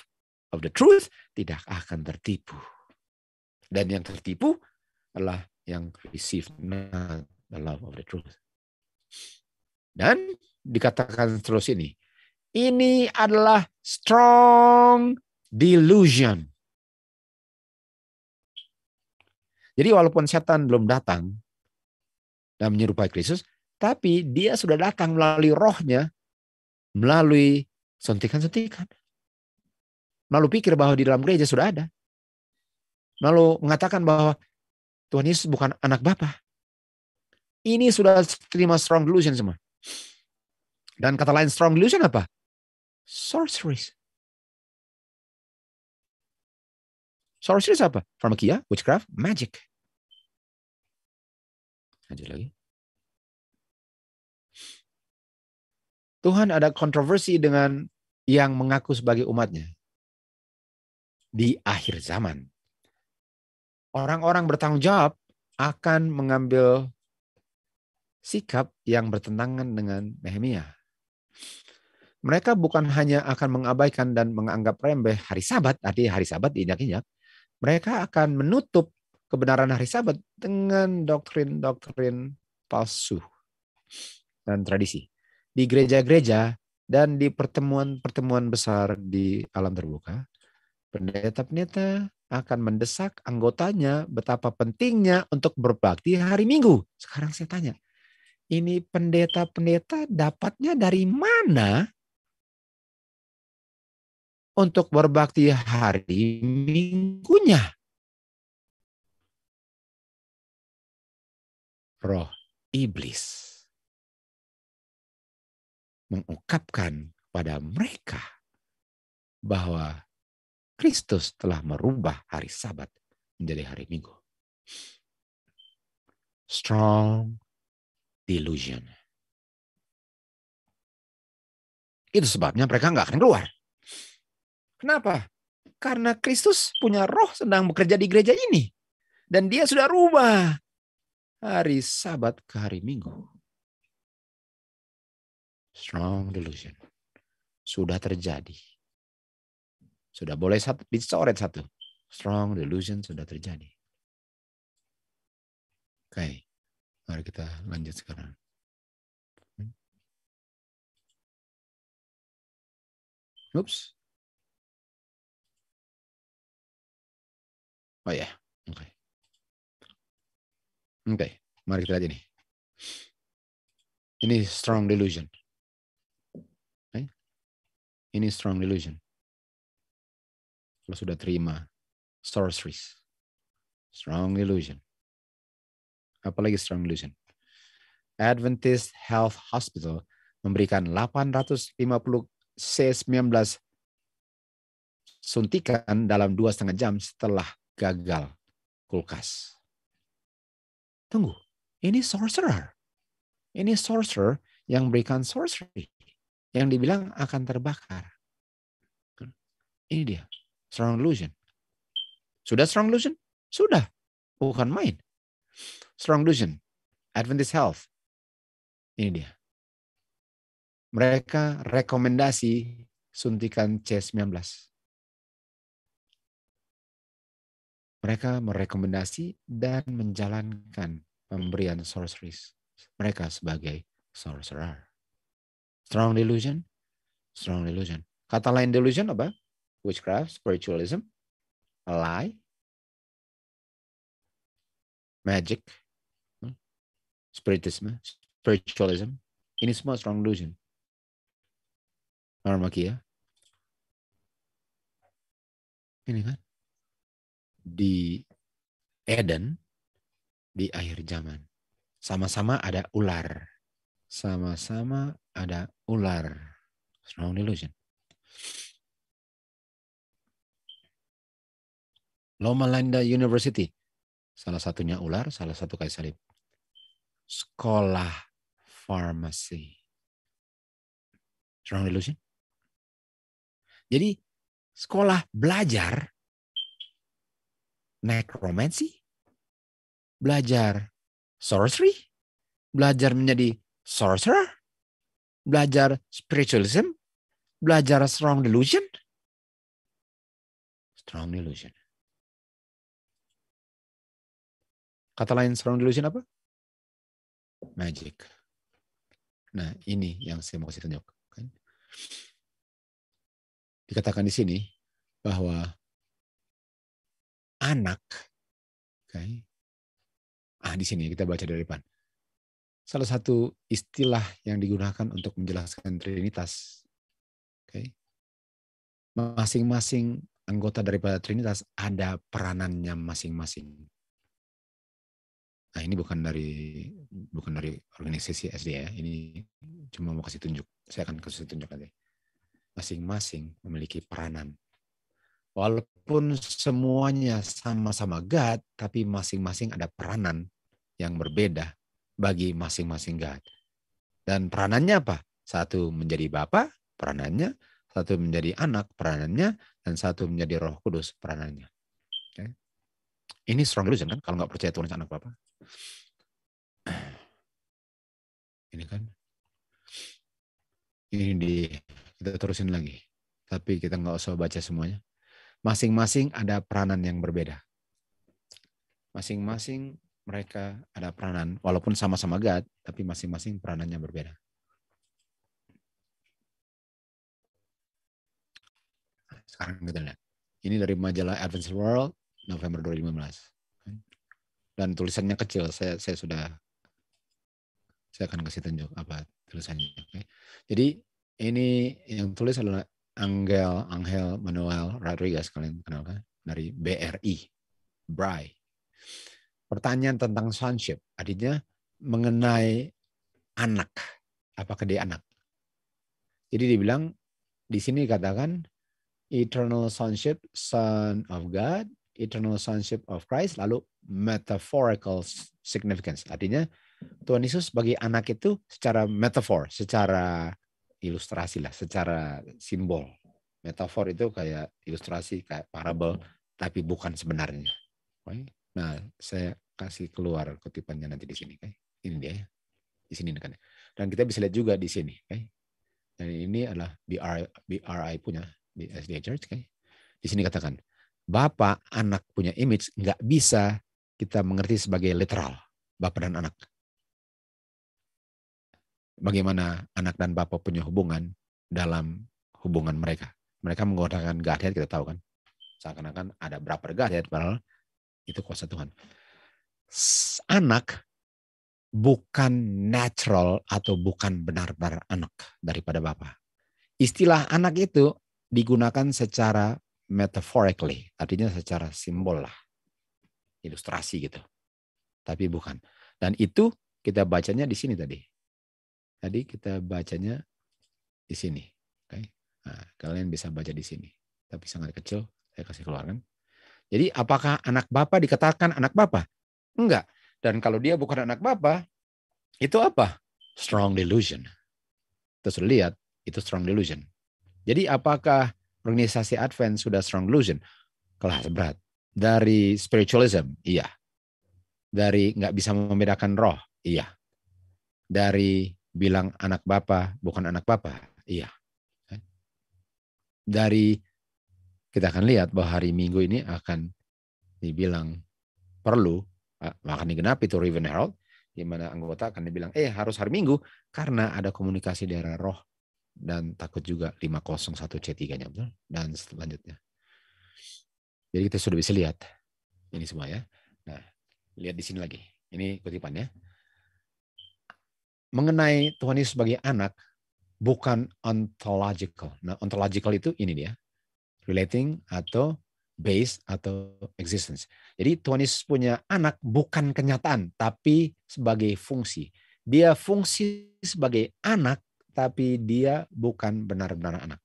of the truth tidak akan tertipu. Dan yang tertipu adalah yang receive not the love of the truth. Dan dikatakan terus ini adalah strong delusion. Jadi walaupun setan belum datang dan menyerupai Kristus, tapi dia sudah datang melalui rohnya, melalui suntikan-suntikan. Lalu pikir bahwa di dalam gereja sudah ada. Lalu mengatakan bahwa Tuhan Yesus bukan anak Bapa. Ini sudah terima strong delusion semua. Dan kata lain strong delusion apa? Sorceries. Sorceries apa? Pharmakia, witchcraft, magic. Lanjut lagi. Tuhan ada kontroversi dengan yang mengaku sebagai umatnya. Di akhir zaman, orang-orang bertanggung jawab akan mengambil sikap yang bertentangan dengan Nehemia. Mereka bukan hanya akan mengabaikan dan menganggap remeh hari Sabat, artinya hari Sabat diinjak-injak. Mereka akan menutup kebenaran hari Sabat dengan doktrin-doktrin palsu dan tradisi. Di gereja-gereja dan di pertemuan-pertemuan besar di alam terbuka, pendeta-pendeta akan mendesak anggotanya betapa pentingnya untuk berbakti hari Minggu. Sekarang saya tanya, ini pendeta-pendeta dapatnya dari mana untuk berbakti hari Minggunya? Roh iblis mengungkapkan pada mereka bahwa Kristus telah merubah hari Sabat menjadi hari Minggu. Strong delusion. Itu sebabnya mereka nggak akan keluar. Kenapa? Karena Kristus punya roh sedang bekerja di gereja ini. Dan dia sudah rubah hari Sabat ke hari Minggu. Strong delusion. Sudah terjadi. Sudah boleh dicoret satu. Strong delusion sudah terjadi. Oke. Mari kita lanjut sekarang. Oops. Oh ya. Oke. Oke. Mari kita lihat ini. Ini strong delusion. Okay. Ini strong delusion. Kalau sudah terima sorceries. Strong delusion. Apalagi strong delusion. Adventist Health Hospital memberikan 850 C19 suntikan dalam 2,5 jam setelah gagal kulkas. Tunggu, ini sorcerer. Ini sorcerer yang berikan sorcery. Yang dibilang akan terbakar. Ini dia, strong delusion. Sudah strong delusion? Sudah, bukan main. Strong delusion, Adventist Health. Ini dia. Mereka rekomendasi suntikan C19. Mereka merekomendasi dan menjalankan pemberian sorceries. Mereka sebagai sorcerer. Strong delusion. Strong delusion. Kata lain delusion apa? Witchcraft, spiritualism, a lie, magic, spiritisme, spiritualism. Ini semua strong delusion. Pharmakia. Ini kan. Di Eden, di akhir zaman. Sama-sama ada ular. Sama-sama ada ular. Strong delusion. Loma Linda University. Salah satunya ular, salah satu kayu salib. Sekolah farmasi. Strong delusion. Jadi sekolah belajar necromancy, belajar sorcery, belajar menjadi sorcerer, belajar spiritualism, belajar strong delusion. Strong delusion. Kata lain strong delusion apa? Magic. Nah, ini yang saya mau kasih tunjuk. Dikatakan di sini bahwa anak, di sini kita baca dari depan. Salah satu istilah yang digunakan untuk menjelaskan Trinitas. Masing-masing anggota daripada Trinitas ada peranannya masing-masing. Nah, ini bukan dari organisasi SD ya. Ini cuma mau kasih tunjuk. Saya akan kasih tunjuk nanti. Masing-masing memiliki peranan. Walaupun semuanya sama-sama God, tapi masing-masing ada peranan yang berbeda bagi masing-masing God. Dan peranannya apa? Satu menjadi Bapa peranannya, satu menjadi anak peranannya, dan satu menjadi Roh Kudus peranannya. Okay. Ini strong delusion kan, kalau nggak percaya Tuhan anak Bapa. Ini kan. Kita terusin lagi. Tapi kita nggak usah baca semuanya. Masing-masing ada peranan yang berbeda. Masing-masing mereka ada peranan, walaupun sama-sama God, tapi masing-masing peranannya berbeda. Sekarang kita lihat. Ini dari majalah Adventist World, November 2015. Dan tulisannya kecil, saya akan kasih tunjuk apa tulisannya. Okay. Jadi ini yang tulis adalah Angel Manuel Rodriguez, kalian kenal kan? Dari BRI. Pertanyaan tentang sonship, artinya mengenai anak. Apakah dia anak? Jadi dibilang, di sini dikatakan, eternal sonship, son of God, eternal sonship of Christ, lalu metaphorical significance. Artinya Tuhan Yesus sebagai anak itu secara metafor, secara ilustrasi lah, secara simbol. Metafor itu kayak ilustrasi, kayak parabel, tapi bukan sebenarnya. Nah, saya kasih keluar kutipannya nanti di sini. Ini dia, di sini kan. Dan kita bisa lihat juga di sini. Dan ini adalah BRI punya di SDA Church. Di sini katakan, Bapa anak punya image nggak bisa kita mengerti sebagai literal, Bapa dan anak. Bagaimana anak dan Bapa punya hubungan dalam hubungan mereka. Mereka menggunakan Godhead, kita tahu kan. Seakan-akan ada berapa Godhead, padahal itu kuasa Tuhan. Anak bukan natural atau bukan benar-benar anak daripada Bapa. Istilah anak itu digunakan secara metaphorically, artinya secara simbol lah, ilustrasi gitu. Tapi bukan. Dan itu kita bacanya di sini tadi. Tadi kita bacanya di sini. Okay. Nah, kalian bisa baca di sini. Tapi sangat kecil, saya kasih keluarkan. Jadi apakah anak Bapa dikatakan anak Bapa? Enggak. Dan kalau dia bukan anak Bapa, itu apa? Strong delusion. Terus lihat, itu strong delusion. Jadi apakah organisasi Advent sudah strong delusion? Kelas berat. Dari spiritualism, iya. Dari nggak bisa membedakan roh, iya. Dari bilang anak Bapa, bukan anak Bapa, iya. Dari kita akan lihat bahwa hari Minggu ini akan dibilang perlu, akan digenapi itu Riven Herald, di mana anggota akan dibilang, harus hari Minggu, karena ada komunikasi di arah roh, dan takut juga 501C3-nya, betul? Dan selanjutnya. Jadi kita sudah bisa lihat ini semua ya. Nah, lihat di sini lagi. Ini kutipannya. Mengenai Tuhan Yesus sebagai anak, bukan ontological. Nah, ontological itu ini dia. Relating atau base atau existence. Jadi Tuhan Yesus punya anak bukan kenyataan, tapi sebagai fungsi. Dia fungsi sebagai anak, tapi dia bukan benar-benar anak.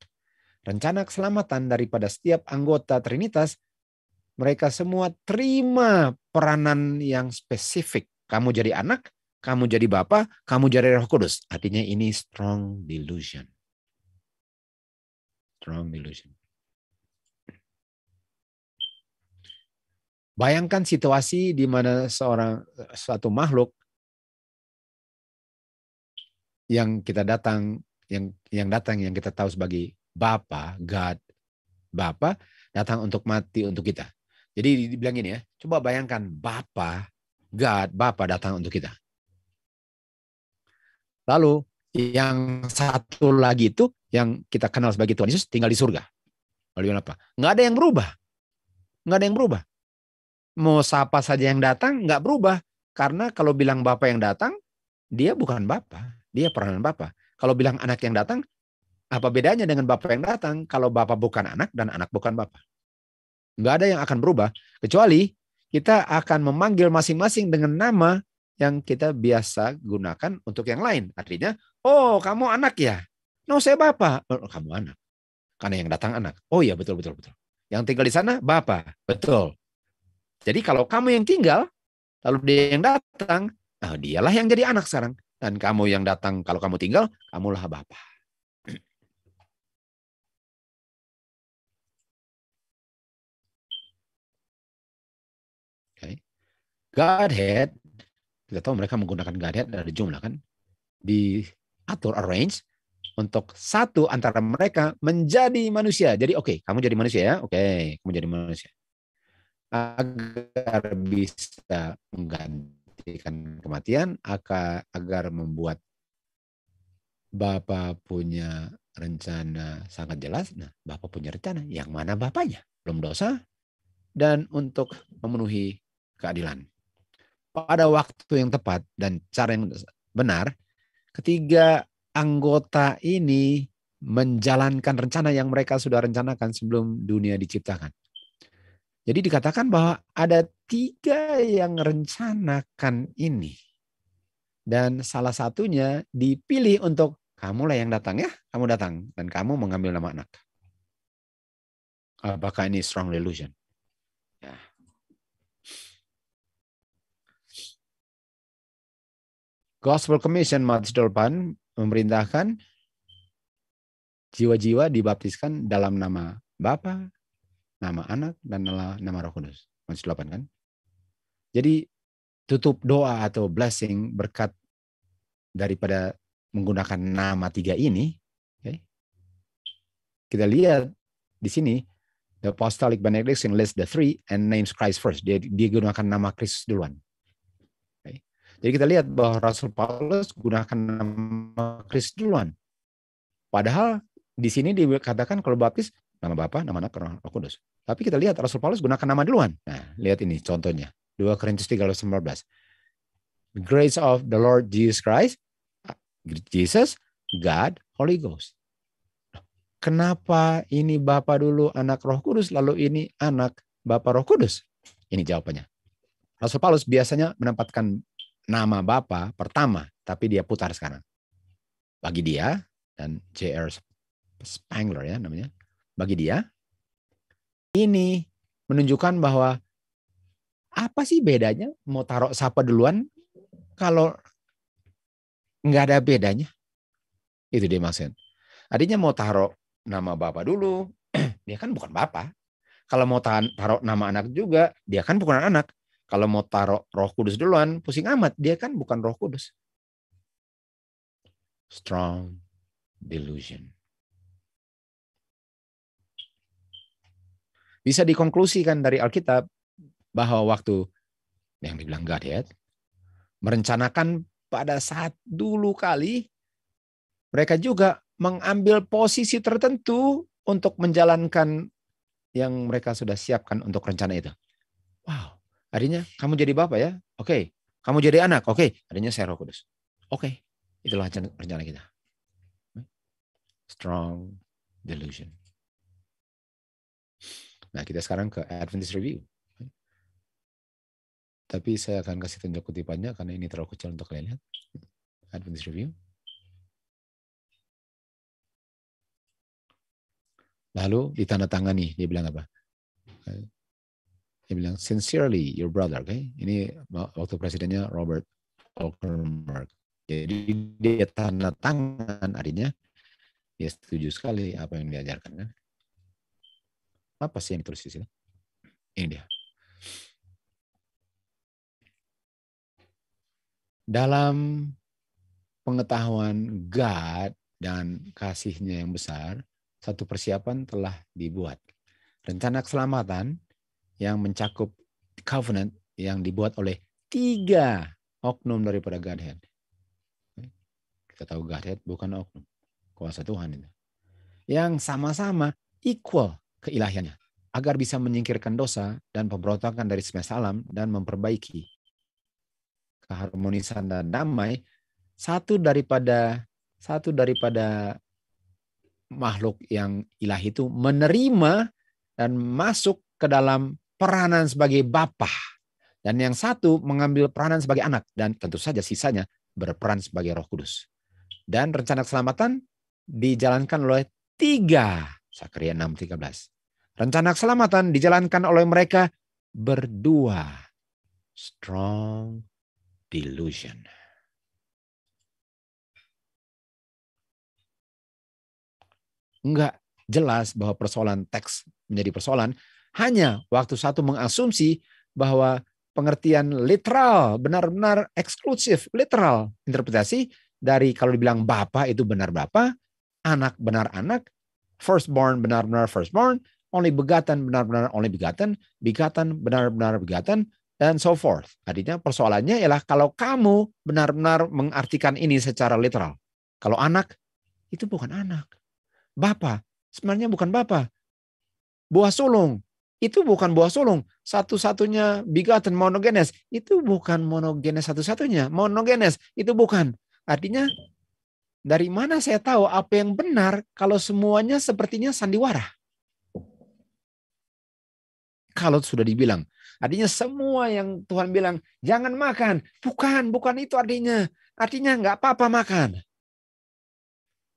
Rencana keselamatan daripada setiap anggota Trinitas, mereka semua terima peranan yang spesifik. Kamu jadi anak, kamu jadi Bapa, kamu jadi Roh Kudus. Artinya ini strong delusion. Strong delusion. Bayangkan situasi di mana suatu makhluk yang kita datang, yang kita tahu sebagai Bapa, God, Bapa, datang untuk mati untuk kita. Jadi dibilang gini ya, coba bayangkan Bapa, God, Bapa datang untuk kita. Lalu yang satu lagi itu yang kita kenal sebagai Tuhan Yesus tinggal di surga. Lalu apa? Nggak ada yang berubah. Nggak ada yang berubah. Mau siapa saja yang datang nggak berubah. Karena kalau bilang Bapa yang datang, dia bukan Bapa. Dia peranan Bapa. Kalau bilang anak yang datang, apa bedanya dengan Bapa yang datang? Kalau Bapa bukan anak dan anak bukan Bapa. Nggak ada yang akan berubah. Kecuali kita akan memanggil masing-masing dengan nama yang kita biasa gunakan untuk yang lain. Artinya, oh kamu anak ya? No, saya Bapa. Oh, kamu anak. Karena yang datang anak. Oh iya, betul. Yang tinggal di sana, Bapa. Betul. Jadi kalau kamu yang tinggal, lalu dia yang datang, dialah yang jadi anak sekarang. Dan kamu yang datang, kalau kamu tinggal, kamulah Bapa. Okay. Godhead, kita tahu mereka menggunakan Godhead, ada jumlah kan, diatur, arrange, untuk satu antara mereka menjadi manusia. Jadi oke, kamu jadi manusia ya, oke, kamu jadi manusia. Agar bisa menggantikan kematian, agar membuat Bapak punya rencana sangat jelas. Nah, Bapak punya rencana. Yang mana Bapaknya? Belum dosa. Dan untuk memenuhi keadilan. Pada waktu yang tepat dan cara yang benar, ketiga anggota ini menjalankan rencana yang mereka sudah rencanakan sebelum dunia diciptakan. Jadi dikatakan bahwa ada 3 yang rencanakan ini. Dan salah satunya dipilih untuk kamulah yang datang ya, kamu datang dan kamu mengambil nama anak. Apakah ini strong delusion? Ya. Gospel Commission Matius 8 memerintahkan jiwa-jiwa dibaptiskan dalam nama Bapa, nama Anak, dan nama Roh Kudus. Matius 8 kan? Jadi tutup doa atau blessing berkat daripada menggunakan nama 3 ini, okay? Kita lihat di sini the apostolic benediction lists the 3 and names Christ first. Dia gunakan nama Kristus duluan. Okay? Jadi kita lihat bahwa Rasul Paulus gunakan nama Kristus duluan. Padahal di sini dikatakan kalau baptis nama Bapa, nama Anak, Roh Kudus. Tapi kita lihat Rasul Paulus gunakan nama duluan. Nah, lihat ini contohnya. 2 Korintus 3:19. The grace of the Lord Jesus Christ, Jesus, God, Holy Ghost. Kenapa ini Bapa dulu, Anak, Roh Kudus, lalu ini Anak, Bapa, Roh Kudus? Ini jawabannya. Rasul Paulus biasanya menempatkan nama Bapa pertama, tapi dia putar sekarang. Bagi dia, dan J.R. Spangler ya namanya, bagi dia, ini menunjukkan bahwa apa sih bedanya mau taruh siapa duluan kalau nggak ada bedanya? Itu dia maksud. Artinya mau taruh nama Bapa dulu, dia kan bukan Bapa. Kalau mau taruh nama anak juga, dia kan bukan anak. Kalau mau taruh Roh Kudus duluan, pusing amat, dia kan bukan Roh Kudus. Strong delusion. Bisa dikonklusikan dari Alkitab bahwa waktu yang dibilang Godhead merencanakan pada saat dulu kali mereka juga mengambil posisi tertentu untuk menjalankan yang mereka sudah siapkan untuk rencana itu. Wow, artinya kamu jadi Bapa ya? Oke. Kamu jadi anak? Oke. Artinya saya Roh Kudus. Oke. Itulah rencana kita. Strong delusion. Nah, kita sekarang ke Adventist Review. Tapi saya akan kasih tunjuk kutipannya karena ini terlalu kecil untuk kalian lihat. Adventist Review. Lalu ditandatangani, dia bilang apa? Dia bilang, sincerely your brother. Okay? Ini waktu presidennya Robert Falkenberg. Jadi dia tanda tangan, artinya dia setuju sekali apa yang diajarkan. Kan? Apa sih yang ditulis di sini? Ini dia. Dalam pengetahuan God dan kasihnya yang besar, satu persiapan telah dibuat. Rencana keselamatan yang mencakup covenant yang dibuat oleh 3 oknum daripada Godhead. Kita tahu Godhead bukan oknum. Kuasa Tuhan itu. Yang sama-sama equal keilahiannya. Agar bisa menyingkirkan dosa dan pemberontakan dari semesta alam dan memperbaiki keharmonisan dan damai satu daripada makhluk yang ilahi itu menerima dan masuk ke dalam peranan sebagai Bapa. Dan yang satu mengambil peranan sebagai anak. Dan tentu saja sisanya berperan sebagai Roh Kudus. Dan rencana keselamatan dijalankan oleh 3. Zakaria 6:13. Rencana keselamatan dijalankan oleh mereka berdua. Strong delusion. Enggak jelas bahwa persoalan teks menjadi persoalan, hanya waktu satu mengasumsi bahwa pengertian literal, benar-benar eksklusif, literal. Interpretasi dari kalau dibilang Bapa itu benar Bapa, anak benar anak, firstborn benar-benar firstborn, only begotten benar-benar only begotten, begotten benar-benar begotten, dan so forth. Artinya persoalannya ialah kalau kamu benar-benar mengartikan ini secara literal. Kalau anak, itu bukan anak. Bapa, sebenarnya bukan Bapa. Buah sulung, itu bukan buah sulung. Satu-satunya begotten monogenes, itu bukan monogenes satu-satunya. Monogenes, itu bukan. Artinya, dari mana saya tahu apa yang benar kalau semuanya sepertinya sandiwara? Kalau sudah dibilang. Artinya semua yang Tuhan bilang, jangan makan. Bukan itu artinya. Artinya nggak apa-apa makan.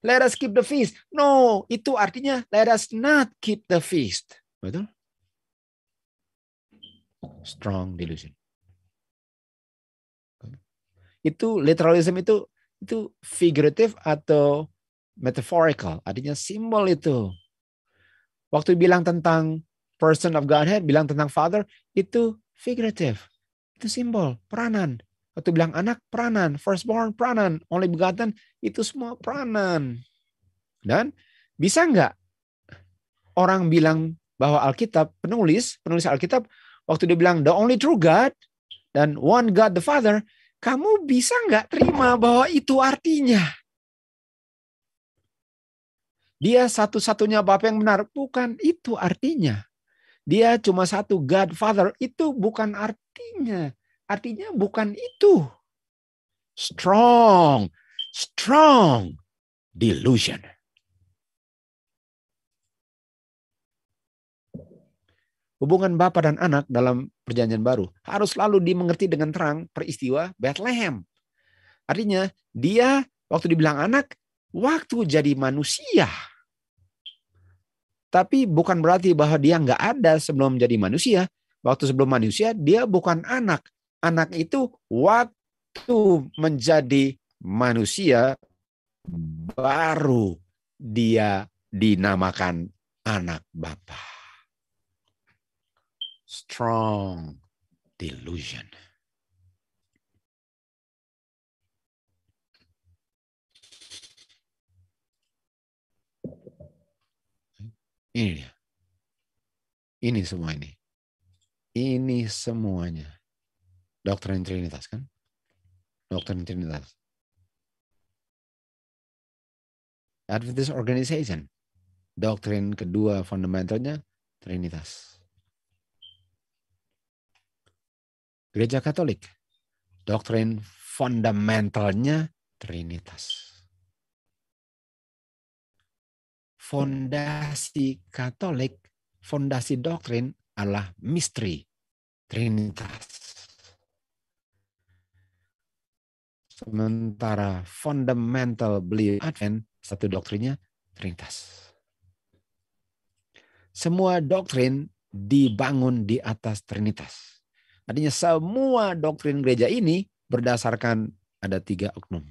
Let us keep the feast. No, itu artinya let us not keep the feast. Betul? Strong delusion. Itu literalism itu figuratif atau metaphorical. Artinya simbol itu. Waktu bilang tentang person of Godhead, bilang tentang Father, itu figuratif. Itu simbol, peranan. Waktu bilang anak, peranan. Firstborn, peranan. Only begotten, itu semua peranan. Dan bisa nggak orang bilang bahwa Alkitab, penulis Alkitab, waktu dia bilang the only true God dan one God the Father, kamu bisa nggak terima bahwa itu artinya? Dia satu-satunya Bapa yang benar. Bukan itu artinya. Dia cuma satu God Father. Itu bukan artinya. Artinya bukan itu. Strong delusion. Hubungan Bapa dan anak dalam perjanjian baru harus selalu dimengerti dengan terang peristiwa Bethlehem. Artinya dia waktu dibilang anak, waktu jadi manusia. Tapi bukan berarti bahwa dia nggak ada sebelum jadi manusia. Waktu sebelum manusia dia bukan anak. Anak itu waktu menjadi manusia baru dia dinamakan anak Bapa. Strong delusion. Ini dia. Ini semua ini. Ini semuanya. Doktrin Trinitas kan? Doktrin Trinitas. Adventist Organization. Doktrin kedua fundamentalnya Trinitas. Gereja Katolik. Doktrin fundamentalnya Trinitas. Fondasi Katolik, fondasi doktrin adalah misteri Trinitas. Sementara fundamental belief Advent, satu doktrinnya Trinitas. Semua doktrin dibangun di atas Trinitas. Artinya semua doktrin gereja ini berdasarkan ada 3 oknum.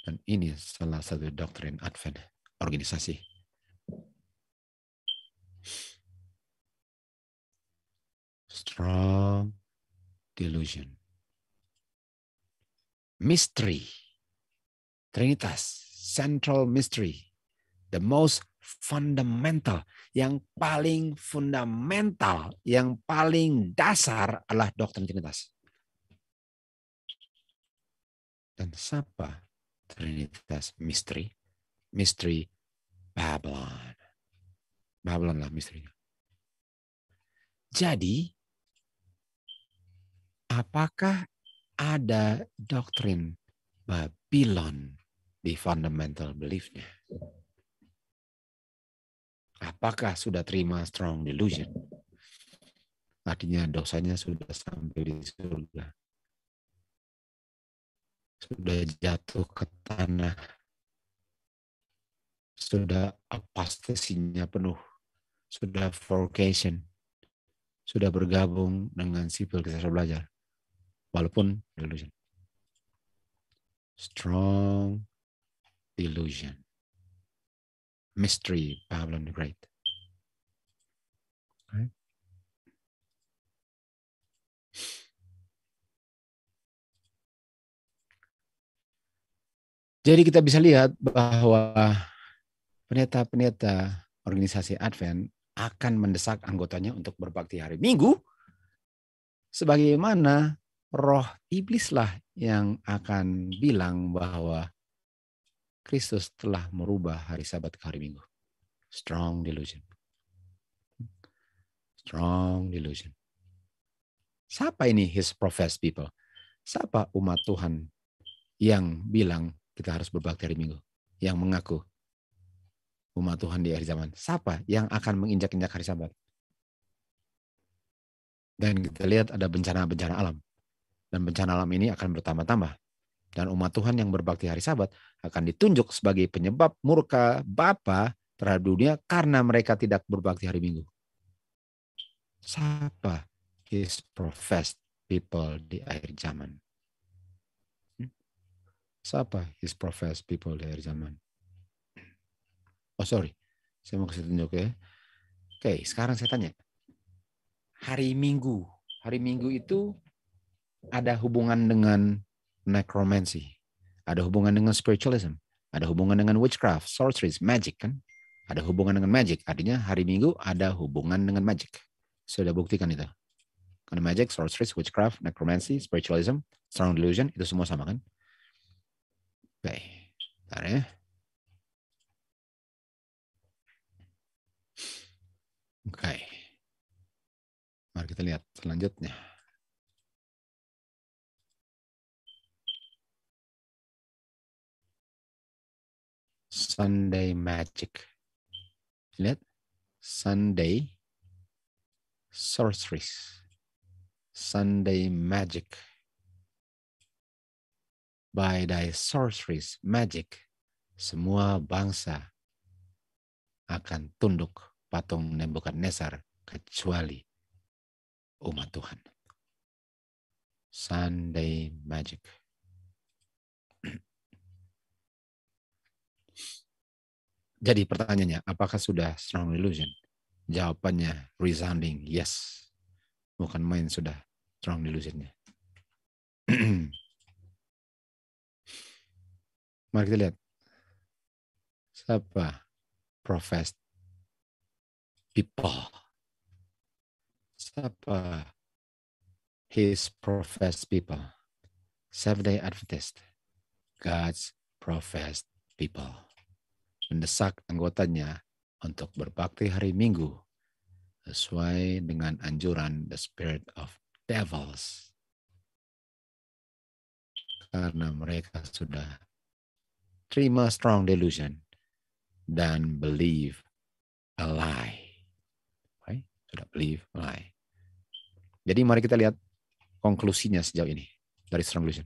Dan ini salah satu doktrin Advent, organisasi. Strong delusion. Mystery. Trinitas, central mystery. The most fundamental. Yang paling fundamental, yang paling dasar adalah doktrin Trinitas. Dan siapa Trinitas misteri? Misteri Babylon. Babylon lah misterinya. Jadi, apakah ada doktrin Babylon di fundamental belief-nya? Apakah sudah terima strong delusion? Artinya dosanya sudah sampai di surga. Sudah jatuh ke tanah. Sudah apostasinya penuh. Sudah vocation. Sudah bergabung dengan sipil kisah belajar. Walaupun delusion. Strong delusion. Mystery Babylon the Great. Okay. Jadi kita bisa lihat bahwa pendeta-pendeta organisasi Advent akan mendesak anggotanya untuk berbakti hari Minggu, sebagaimana roh iblislah yang akan bilang bahwa Kristus telah merubah hari Sabat ke hari Minggu. Strong delusion. Strong delusion. Siapa ini his professed people? Siapa umat Tuhan yang bilang kita harus berbakti hari Minggu? Yang mengaku umat Tuhan di akhir zaman. Siapa yang akan menginjak-injak hari Sabat? Dan kita lihat ada bencana-bencana alam. Dan bencana alam ini akan bertambah-tambah. Dan umat Tuhan yang berbakti hari Sabat akan ditunjuk sebagai penyebab murka Bapa terhadap dunia karena mereka tidak berbakti hari Minggu. Siapa his professed people di akhir zaman? Siapa his professed people di akhir zaman? Oh sorry, saya mau kasih tunjuk ya. Oke, sekarang saya tanya. Hari Minggu itu ada hubungan dengan necromancy, ada hubungan dengan spiritualism, ada hubungan dengan witchcraft, sorcery, magic kan? Ada hubungan dengan magic, artinya hari Minggu ada hubungan dengan magic. Sudah buktikan itu. Karena magic, sorcery, witchcraft, necromancy, spiritualism, strong delusion, itu semua sama kan? Oke, bentar ya. Oke. Mari kita lihat selanjutnya. Sunday magic. Lihat. Sunday sorceries. Sunday magic. By thy sorceries, magic, semua bangsa akan tunduk patung Nebukadnezar kecuali umat Tuhan. Sunday magic. Jadi pertanyaannya, apakah sudah strong delusion? Jawabannya resounding yes. Bukan main sudah strong delusionnya. Mari kita lihat. Siapa professed people? Siapa his professed people? Seventh-day Adventist. God's professed people. Mendesak anggotanya untuk berbakti hari Minggu sesuai dengan anjuran the spirit of devils. Karena mereka sudah terima strong delusion dan believe a lie. Okay? Sudah believe a lie. Jadi mari kita lihat konklusinya sejauh ini dari strong delusion.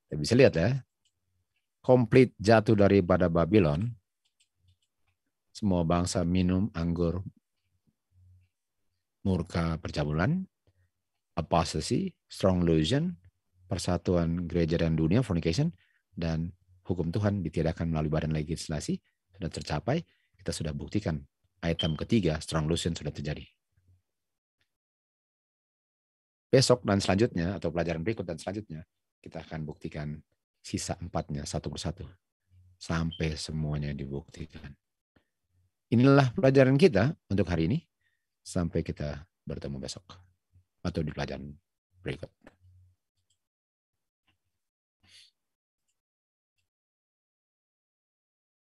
Kita bisa lihat ya. Komplit jatuh daripada Babylon. Semua bangsa minum anggur murka percabulan, apostasy, strong delusion, persatuan gereja dan dunia, fornication, dan hukum Tuhan ditiadakan melalui badan legislasi sudah tercapai. Kita sudah buktikan item ketiga, strong delusion sudah terjadi. Besok dan selanjutnya, atau pelajaran berikut dan selanjutnya, kita akan buktikan sisa 4-nya satu persatu. Sampai semuanya dibuktikan. Inilah pelajaran kita untuk hari ini. Sampai kita bertemu besok. Atau di pelajaran berikut.